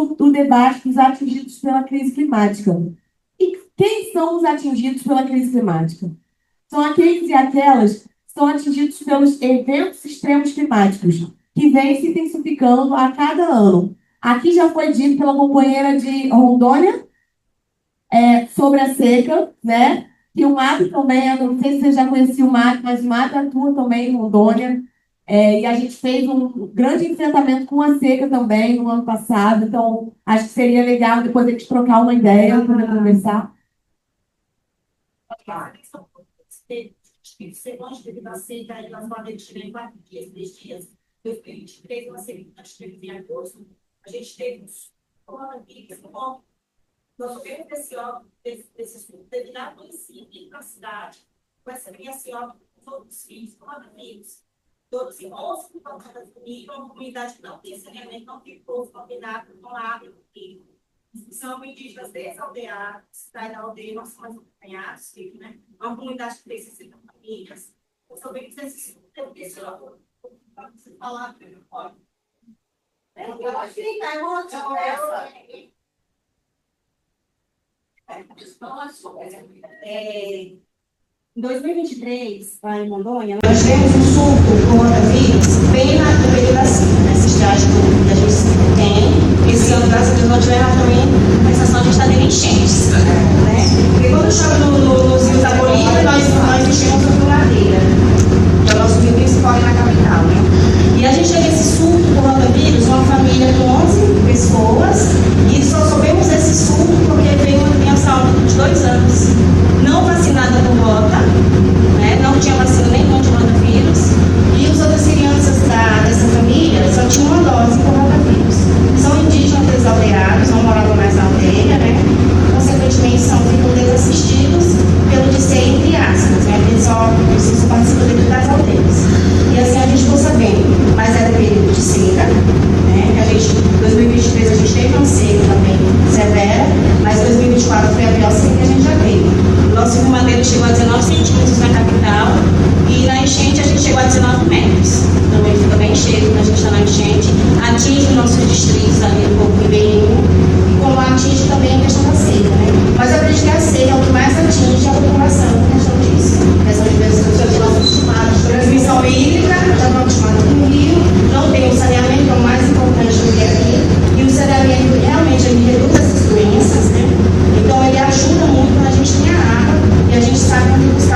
do debate dos atingidos pela crise climática. E quem são os atingidos pela crise climática? São aqueles e aquelas que são atingidos pelos eventos extremos climáticos, que vêm se intensificando a cada ano. Aqui já foi dito pela companheira de Rondônia sobre a seca, né? Que o mato também, eu não sei se você já conhecia o mato, mas o mato atua também em Rondônia. E a gente fez um grande enfrentamento com a seca também no ano passado. Então, acho que seria legal depois a gente trocar uma ideia para conversar. Devido à seca, nós podemos tirar 4 dias, 3 dias. 2023, uma semana em agosto, a gente teve coronavírus, nós tivemos esse estudo, determinado município na cidade, com essa criação de todos os filhos, coronavírus, todos em 11 contadas comigo, a comunidade não tem saneamento, não tem povo combinado com água comigo. São indígenas desaldeados, cidade da aldeia, nós somos acompanhados, né? Uma comunidade que tem 60 famílias. Eu sou bem desse falar, olha. Eu acho que está em uma conversa. Em 2023, lá em Rondônia, Nós tivemos um surto do coronavírus bem no período da seca, nessa estiagem que a gente tem. Esse ano, graças a Deus, não tivemos também a sensação de estar tendo enchentes. Né? Porque quando chove nos rios da Bolívia, nós enchemos a ladeira, que é o nosso rio principal na capital. Né? E a gente teve esse surto do coronavírus, uma família com 11 pessoas, e só soubemos desse surto porque veio uma criança de 2 anos, não vacinada por rota, né? Não tinha vacina nenhuma de rotavírus, e as outras crianças dessa família só tinham uma dose por rotavírus. São indígenas desaldeados, não moravam mais na aldeia, né? Consequentemente, ficam desassistidos pelo de ser entre aspas, né? Porque só participam dentro das aldeias. E assim a gente ficou sabendo, mas era período de seca, né? A gente, 2023 a gente teve uma seca também severa, mas 2024 foi a pior seca que a gente já teve. O nosso rio Madeira chegou a 19 centímetros na capital e na enchente a gente chegou a 19 metros. Então ele fica bem cheio quando a gente está na enchente, atinge os nossos distritos ali um pouco ribeirinho, e como atinge também a questão da seca, né? Mas eu acredito que a seca é o que mais atinge a população em questão disso. A questão de pessoas que estão acostumadas com transmissão hídrica, já estão acostumadas com o rio, não tem o saneamento, que é o mais importante do que aqui, e o saneamento realmente ele reduz essas doenças, né? Então ele ajuda muito quando a gente tem a água e a gente sabe onde buscar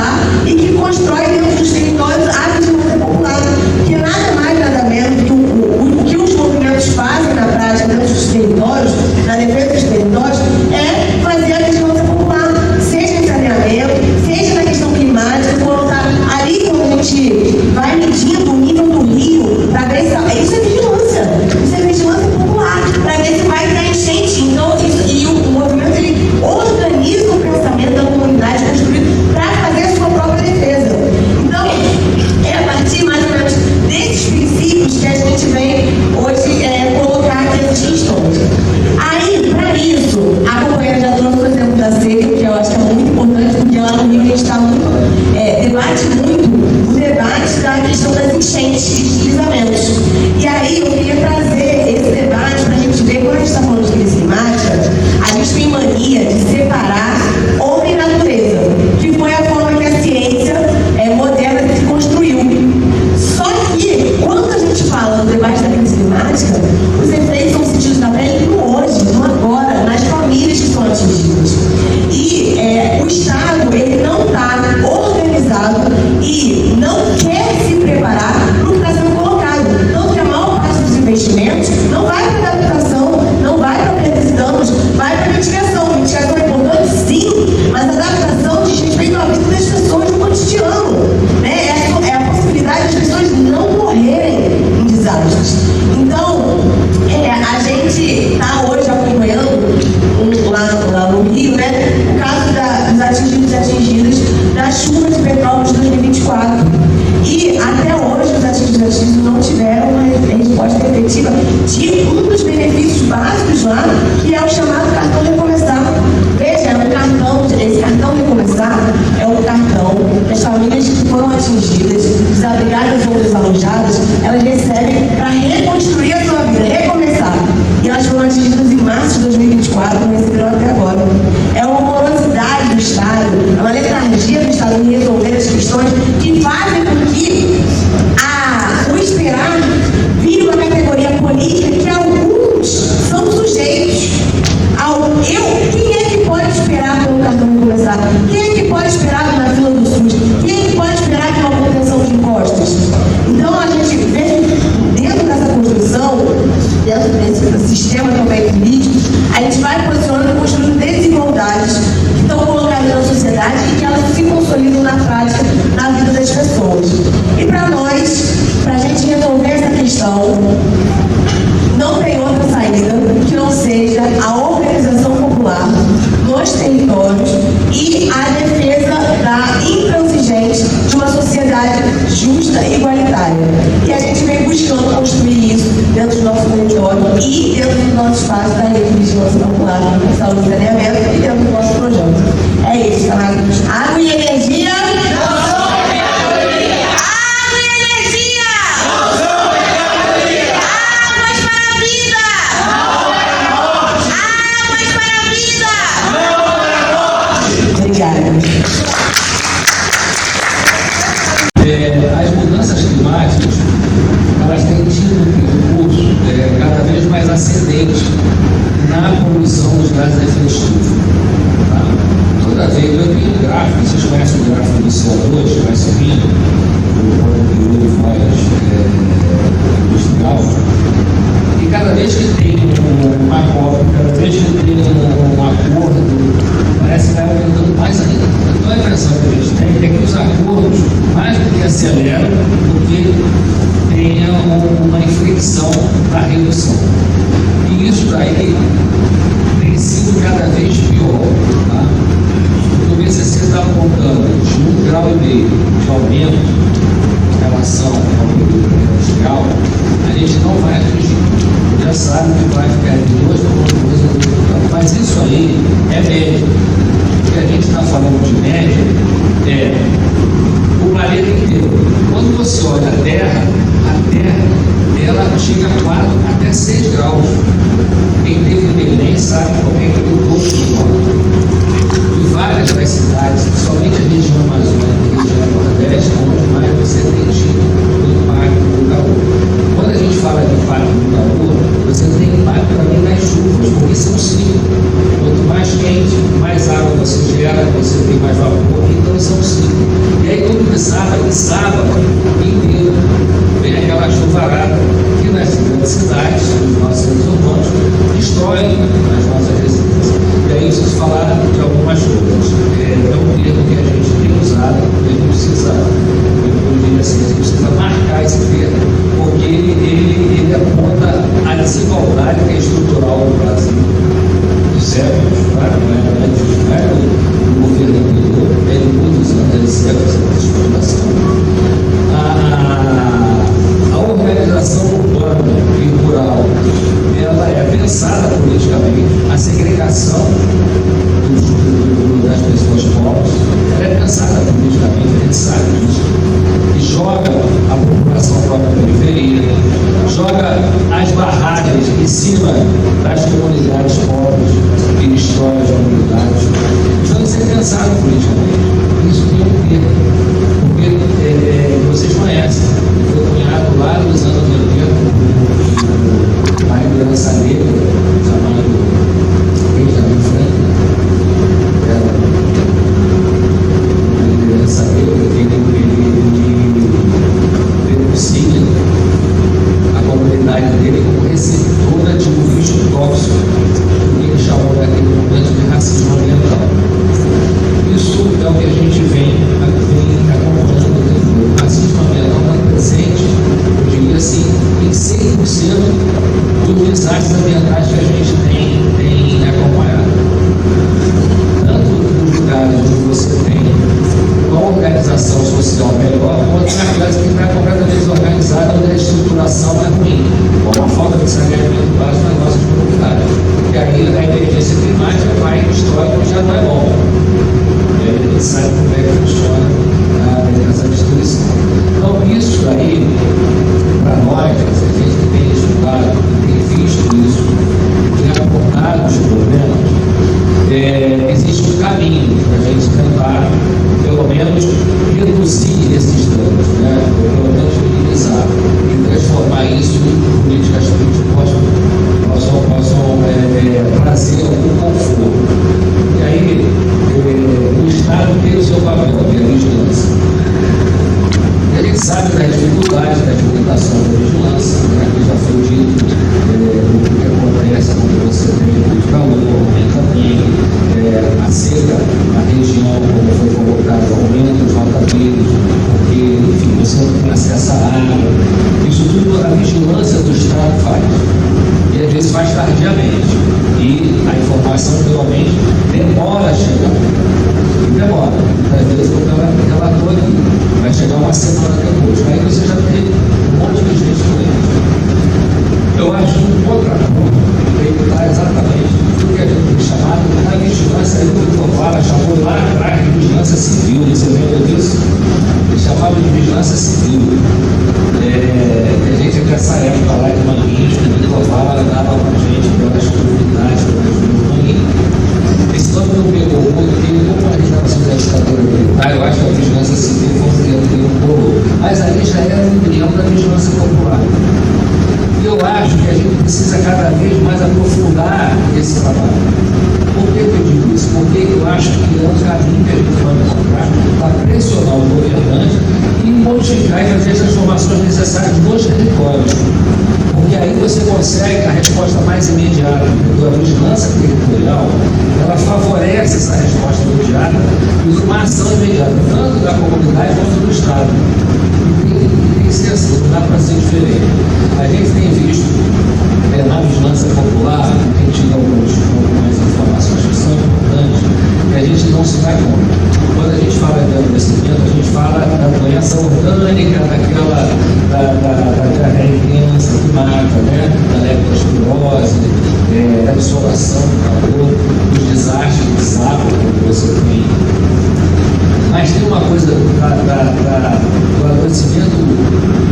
popular e que constrói dentro dos territórios a vigilância popular, que nada mais, nada menos que o que os movimentos fazem na prática dentro dos territórios, na defesa dos territórios, é fazer a vigilância popular, seja em saneamento, seja na questão climática, quando tá ali, quando a gente vai medindo o nível do rio, para ver se isso é vigilância popular, para ver se vai ter enchente. Então, e o movimento ele organiza o pensamento da comunidade construído para fazer a sua própria defesa. Então, é a partir mais ou menos desses princípios que a gente vem hoje colocar aqui as questões. Aí, para isso, a companheira já trouxe o exemplo da seca, que eu acho que é muito importante, porque lá no Rio a gente está muito, debate muito o debate da questão das enchentes e deslizamentos. E aí, eu queria trazer esse debate para a gente ver, quando a gente está falando de crise climática, a gente tem mania de separar homem e natureza, que foi a forma que a ciência moderna se construiu. Só que, quando a gente fala do debate da crise climática, os efeitos são sentidos na pele no hoje, no agora, nas famílias que são atingidas. E o Estado, ele não está organizado e não quer se preparar para o que está sendo colocado. Tanto que a maior parte dos investimentos não vai para adaptação, não vai para perdas e danos, vai para mitigação. Mitigação é importante, sim, mas a adaptação diz respeito à vida das pessoas no cotidiano. Né? É a possibilidade das pessoas não morrerem em desastres. Então, a gente está hoje acompanhando lá no Rio, né, o caso dos atingidos e atingidas da chuva de Petrópolis de 2024. E até hoje os atingidos e atingidas não tiveram uma resposta efetiva de um dos benefícios básicos lá, que é o chamado cartão Recomeçar. Veja, esse cartão Recomeçar é um cartão que as famílias que foram atingidas, desabrigadas ou desalojadas, elas recebem para reconstruir a sua vida, recomeçar. E elas foram atingidas em março de 2024, não receberam até agora. É uma morosidade do Estado, é uma letargia do Estado em resolver as questões que fazem com que o esperar vire uma categoria política que alguns são sujeitos ao quem é que pode esperar pelo cartão Recomeçar? Quem é que pode esperar na fila do SUS? Quem é que pode esperar pela contenção de impostos? Então a gente vê dentro dessa construção, dentro desse sistema também político, a gente vai posicionando e construindo desigualdades que estão colocadas na sociedade e que elas se consolidam na prática, na vida das pessoas. E para nós, para a gente resolver essa questão, não tem outra saída que não seja a organização popular nos territórios e a defesa da intransigente de uma sociedade justa e igualitária. E a gente vem buscando construir isso dentro do nosso território e dentro do nosso espaço da rede de vigilância popular, saúde e saneamento e dentro do nosso projeto. É isso, tá? Água e energia. As mudanças climáticas, elas têm tido um percurso cada vez mais ascendente na poluição dos gases de efeito estufa. Tá? Toda vez, eu tenho um gráfico, vocês conhecem o gráfico do CO2, que vai subindo, o período industrial, e cada vez que tem uma COP, cada vez que tem um acordo, parece que vai aumentando mais ainda. Então a impressão que a gente tem é que os acordos, mais do que aceleram, do que tenha uma inflexão da redução. E isso daí tem sido cada vez pior. Tá? O BCC está apontando de 1,5 grau de aumento em relação ao período industrial, a gente não vai atingir. Já sabe que vai ficar de 2 para 2,2. Mas isso aí é média. O que a gente está falando de média é o planeta inteiro. Quando você olha a Terra ela chega a 4 até 6 graus. Quem teve Belém sabe como é que é o posto de volta. Em várias das cidades, somente a região amazônica, a região nordeste, onde mais você tem tido o impacto do calor. Quando a gente fala de impacto do calor, você tem impacto também nas chuvas, porque isso é um ciclo. Quanto mais quente, mais água você gera, você tem mais vapor. Então, outra coisa que está completamente desorganizada, onde a estruturação é ruim. Com uma falta de saneamento básico nas nossas comunidades. E aí a emergência climática vai e destrói, mas já não é bom. E aí a gente sabe como é que funciona essa destruição. Então, isso aí, para nós, a gente que tem estudado, que tem visto isso, tem apontado os problemas, existe um caminho para a gente tentar, pelo menos, reduzir esses danos, né? Pelo menos minimizar e transformar isso em políticas que possam trazer algum conforto. E aí, o Estado tem o seu papel, que é a vigilância. E a gente sabe da dificuldade da implementação da vigilância, né? Que já foi dito o que acontece quando você tem muito calor, aumenta bem, a seca na região, como foi colocado, aumenta os altavios, porque, enfim, você não tem acesso à água. Isso tudo a vigilância do Estado faz. E às vezes faz tardiamente. E a informação, geralmente, demora a chegar. Demora. Às vezes, como ela relatou aqui, vai chegar uma semana depois. Aí você já tem um monte de gente doente. Eu acho que outra coisa tem que estar exatamente o que a gente tem chamado de vigilância. Ela chamou lá atrás de vigilância civil. Você lembra disso? Eles chamavam de vigilância civil. A gente nessa época lá de Manguinhos, que me levava, dava para a gente pelas comunidades, pelas Manguinhos. Esse nome não pegou muito, porque como a gente estava sendo a ditadura militar, eu acho que a vigilância civil foi um termo que não colou. Mas aí já era um embrião da vigilância popular. E eu acho que a gente precisa cada vez mais aprofundar esse trabalho. Por que eu digo isso? Porque eu acho que é um caminho que a gente vai encontrar para pressionar o governante e modificar e fazer as transformações necessárias nos territórios. Porque aí você consegue a resposta mais imediata. A vigilância territorial, ela favorece essa resposta imediata e uma ação imediata, tanto da comunidade quanto do Estado. E tem que ser assim, não dá para ser diferente. A gente tem visto na vigilância popular, tem tido algumas informações que são importantes, que a gente não se dá conta. Quando a gente fala de adoecimento, a gente fala da doença orgânica, da diarreia intensa que mata, né? Da leptospirose, da insolação do calor, dos desastres de sapo que você tem. Mas tem uma coisa do adoecimento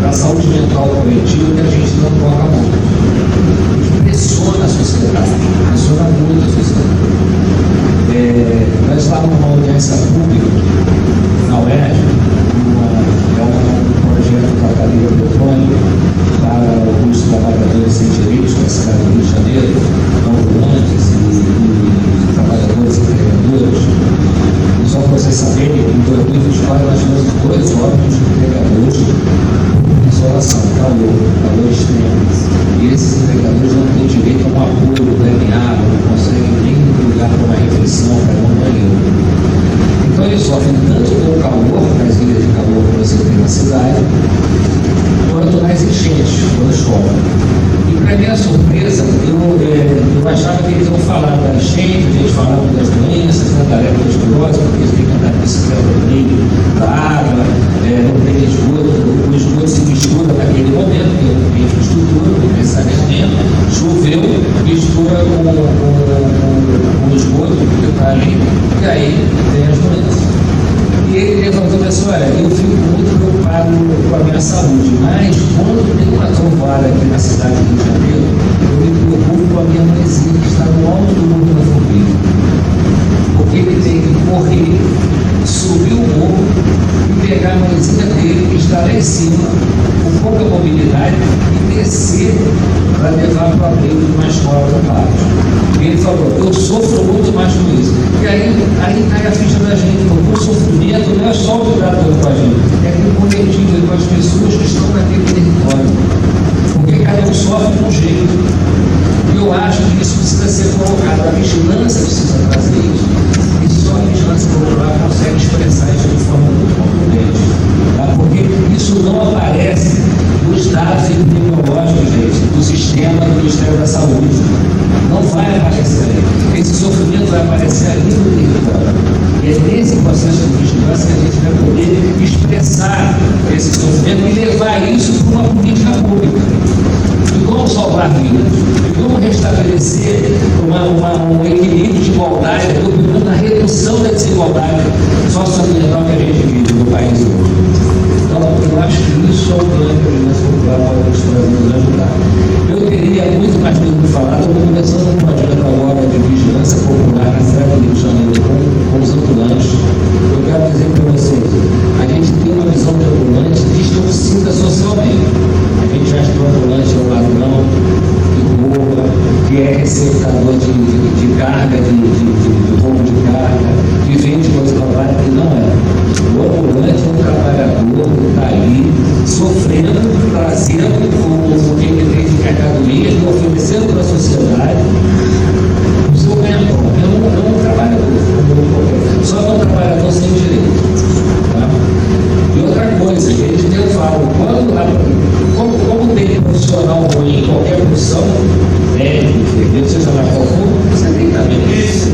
da saúde mental coletiva que a gente não toca muito. Pressiona a sociedade, pressiona muito a sociedade. Nós estávamos numa audiência pública na UERJ, um projeto da cadeia eletrônica para os trabalhadores sem direitos da cidade do Rio de Janeiro, ambulantes e trabalhadores empregadores. E só para vocês saberem, em 2024 nós tivemos 2 óbitos de empregadores de insolação, calor extremo. E esses empregadores não têm direito a um apoio premiado, não conseguem nem lugar para uma refeição, para um banheiro. Então eles sofrem tanto com o calor, nas ilhas de calor que você tem na cidade, quanto nas enchentes, quando chove. E para minha surpresa, eu achava que eles iam falar da enchente, a gente falava das doenças, da leptospirose, porque eles têm que andar com bicicleta no meio da água, não tem esgoto, o esgoto se mistura naquele momento, porque não tem infraestrutura, não tem saneamento, choveu, mistura com o esgoto que está ali, e aí tem as doenças. E ele levantou e disse: olha, eu fico muito preocupado com a minha saúde, mas quando tem uma trovoada aqui na cidade do Rio de Janeiro, eu me preocupo com a minha mãezinha que está no alto do Morro da Fogueira. Porque ele tem que correr, subir o morro e pegar a mãezinha dele, que está lá em cima, com pouca mobilidade, e descer para levar para o abrigo de uma escola do pátio. E ele falou: eu sofro muito mais com isso. E aí cai a ficha da gente, porque o sofrimento não é só o cuidador com a gente, é com o coletivo, com as pessoas que estão naquele território. Porque cada um sofre de um jeito. E eu acho que isso precisa ser colocado, a vigilância precisa trazer isso. E só a vigilância popular consegue expressar isso de forma muito contundente. Tá? Porque isso não aparece nos dados epidemiológicos, gente, do sistema do Ministério da Saúde. Não vai aparecer aí. Esse sofrimento vai aparecer ali no território. E é nesse processo de vigilância que a gente falo, como tem profissional ruim em qualquer profissão, médico, enfermeiro, seja lá qual for, você tem também isso.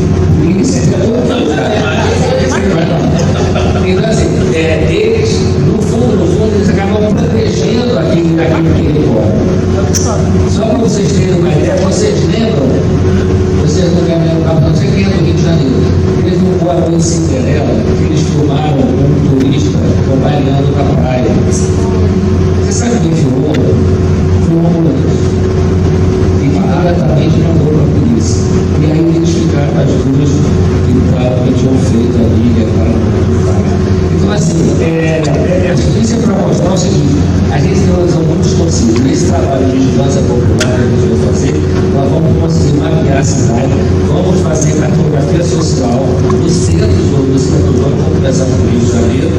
Então, assim, eles, no fundo, eles acabam protegendo aquilo que ele pode. Só para vocês terem uma ideia, vocês lembram, vocês não lembram, não sei quem é do Rio de Janeiro, eles não moram em Cinderela, eles filmaram um turista trabalhando na praia. Você sabe quem filmou? Filmou um ambulante. E imediatamente mandou para a polícia. E aí eles ficaram as duas que tinham feito ali, levaram para o. Então, assim, isso é para mostrar o seguinte: a gente tem uma visão muito expansiva. Nesse trabalho de vigilância popular que a gente vai fazer, nós vamos conseguir mapear a cidade, vamos fazer cartografia social nos centros do centro urbano, vamos começar com o Rio de Janeiro,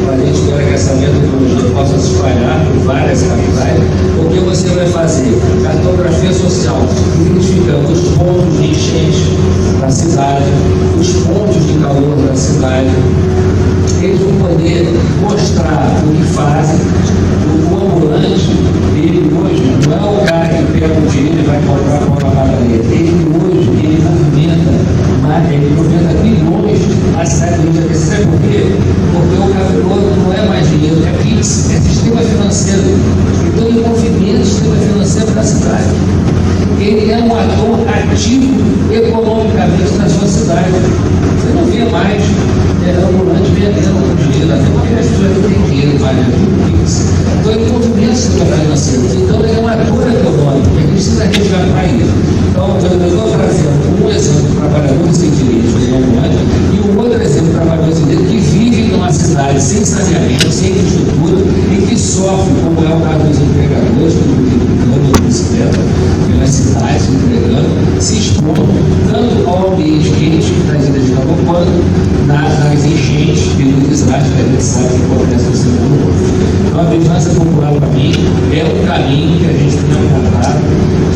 para a gente espera que essa metodologia possa se espalhar por várias capitais. O que você vai fazer? Cartografia social, identificando os pontos de enchente da cidade, os pontos de calor da cidade. Eles vão poder mostrar o que fazem. O ambulante, ele hoje não é o cara que pega o dinheiro e vai comprar pão na padaria. Ele hoje, ele movimenta bilhões na cidade do Rio de Janeiro. Sabe por quê? Porque o capiroto não é mais dinheiro, é PIX, é sistema financeiro. Então ele movimenta o sistema financeiro da cidade. Ele é um ator ativo economicamente na sua cidade. Você não vê mais ambulante vendendo dinheiro, até porque as pessoas não têm dinheiro para isso. Então ele movimenta o sistema financeiro. Então ele é um ator econômico, a gente precisa resgatar isso. Então eu estou trazendo um exemplo de trabalhador sem direito, e um outro exemplo de trabalhador sem direito que vive numa cidade sem saneamento, sem infraestrutura e que sofre, como é o caso dos empregadores, que bicicleta pelas cidades, entregando, se expondo tanto ao ambiente quente das ilhas de Cabo quanto nas enchentes e nos desastres que a gente sabe que acontece no centro do mundo. Então a vigilância popular, para mim, é um caminho que a gente tem apontado,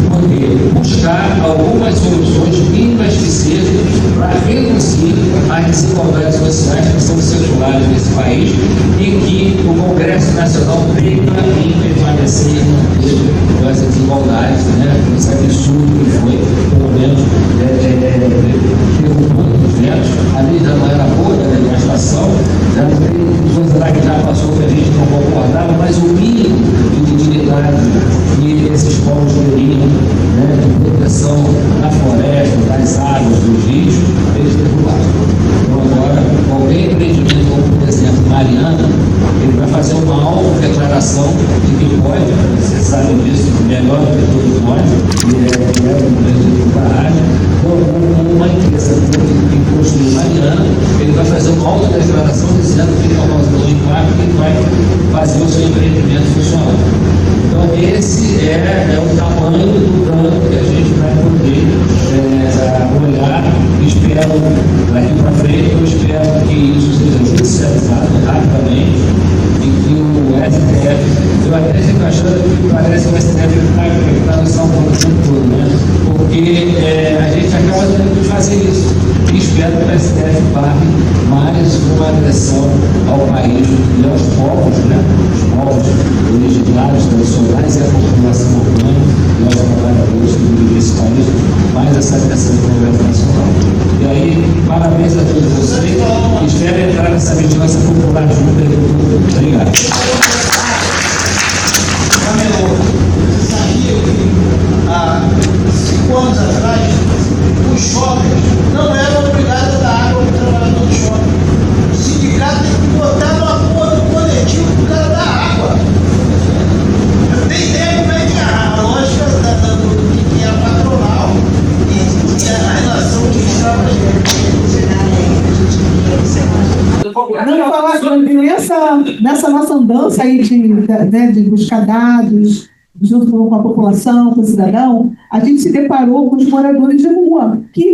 porque buscar algumas soluções mínimas que sejam para reduzir as desigualdades sociais que são circulares nesse país e que o Congresso Nacional tem para permanecer e manter as desigualdades, né? Esse absurdo que foi, pelo menos, derrubando os vetos. A lei já não era boa, da legislação, já não tem coisa lá que já passou que a gente não concordava, mas o mínimo de dignidade que esses povos teriam, né, de proteção da floresta, das águas, dos rios, eles derrubaram. Então agora, qualquer empreendimento, como por exemplo Mariana, ele vai fazer uma autodeclaração de que pode, você sabe disso melhor do que todos nós, e é um empreendimento da área, uma empresa que construiu Mariana, ele vai fazer uma autodeclaração dizendo que ele causou impacto e vai fazer o seu empreendimento funcionar. Então esse é o tamanho do dano que a gente vai poder olhar. Espero daqui para frente, eu espero que isso seja judicializado rapidamente e que o STF, eu até fico achando que parece que o STF está no São Paulo todo, né? Porque a gente acaba tendo que fazer isso. E espero que o STF barre mais uma agressão ao país e aos povos, né? Os povos originários, tradicionais e a população urbana e aos trabalhadores que vivem nesse país, mais essa agressão do governo nacional. E aí, parabéns a todos vocês. Espero entrar nessa vigilância popular junto aí do mundo. Obrigado. Você sabia que há 5 anos atrás os shoppers não eram obrigados a dar água para o trabalhador do shopping. O sindicato tem que botar no acordo coletivo para o cara dar água. Eu tenho ideia como é que a lógica do que é a patronal e a relação que estava nessa nossa andança aí de buscar dados, junto com a população, com o cidadão, a gente se deparou com os moradores de rua, que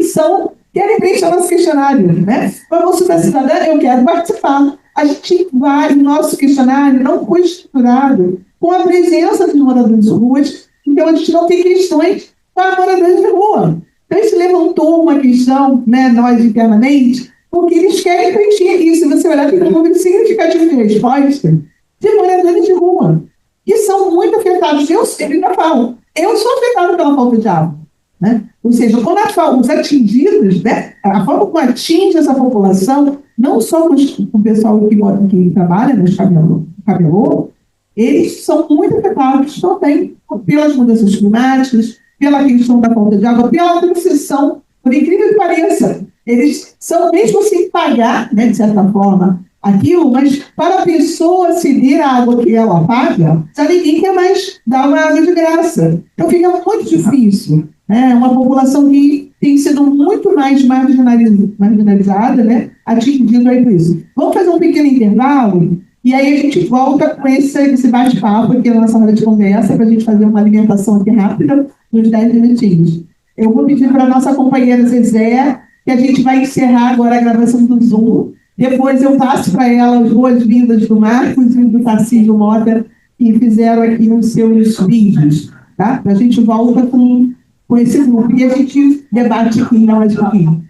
querem preencher nosso questionário, né? Para você da cidadã, eu quero participar. A gente vai, o nosso questionário não foi estruturado com a presença dos moradores de ruas, então a gente não tem questões para moradores de rua. Então, isso levantou uma questão, né, nós internamente, porque eles querem preencher isso. Se você olhar, tem um número significativo de resposta de moradores de rua, que são muito afetados. Eu ainda falo, eu sou afetada pela falta de água, né? Ou seja, quando os atingidos, né, a forma como atinge essa população, não só com o pessoal que trabalha nos cabelô, eles são muito afetados também pelas mudanças climáticas, pela questão da falta de água, pela concessão, por incrível que pareça. Eles são, mesmo sem pagar, né, de certa forma, aquilo, mas para a pessoa ceder a água que ela paga, já ninguém quer mais dar uma água de graça. Então fica muito difícil. É uma população que tem sido muito mais marginalizada, né, atingido aí por isso. Vamos fazer um pequeno intervalo e aí a gente volta com esse bate-papo aqui na nossa roda de conversa para a gente fazer uma alimentação aqui rápida, nos 10 minutinhos. Eu vou pedir para a nossa companheira Zezé que a gente vai encerrar agora a gravação do Zoom. Depois eu passo para ela as boas-vindas do Marcos e do Tarcísio Mota, que fizeram aqui nos seus vídeos. Tá? A gente volta com esse grupo e a gente debate aqui na hora de pouquinho.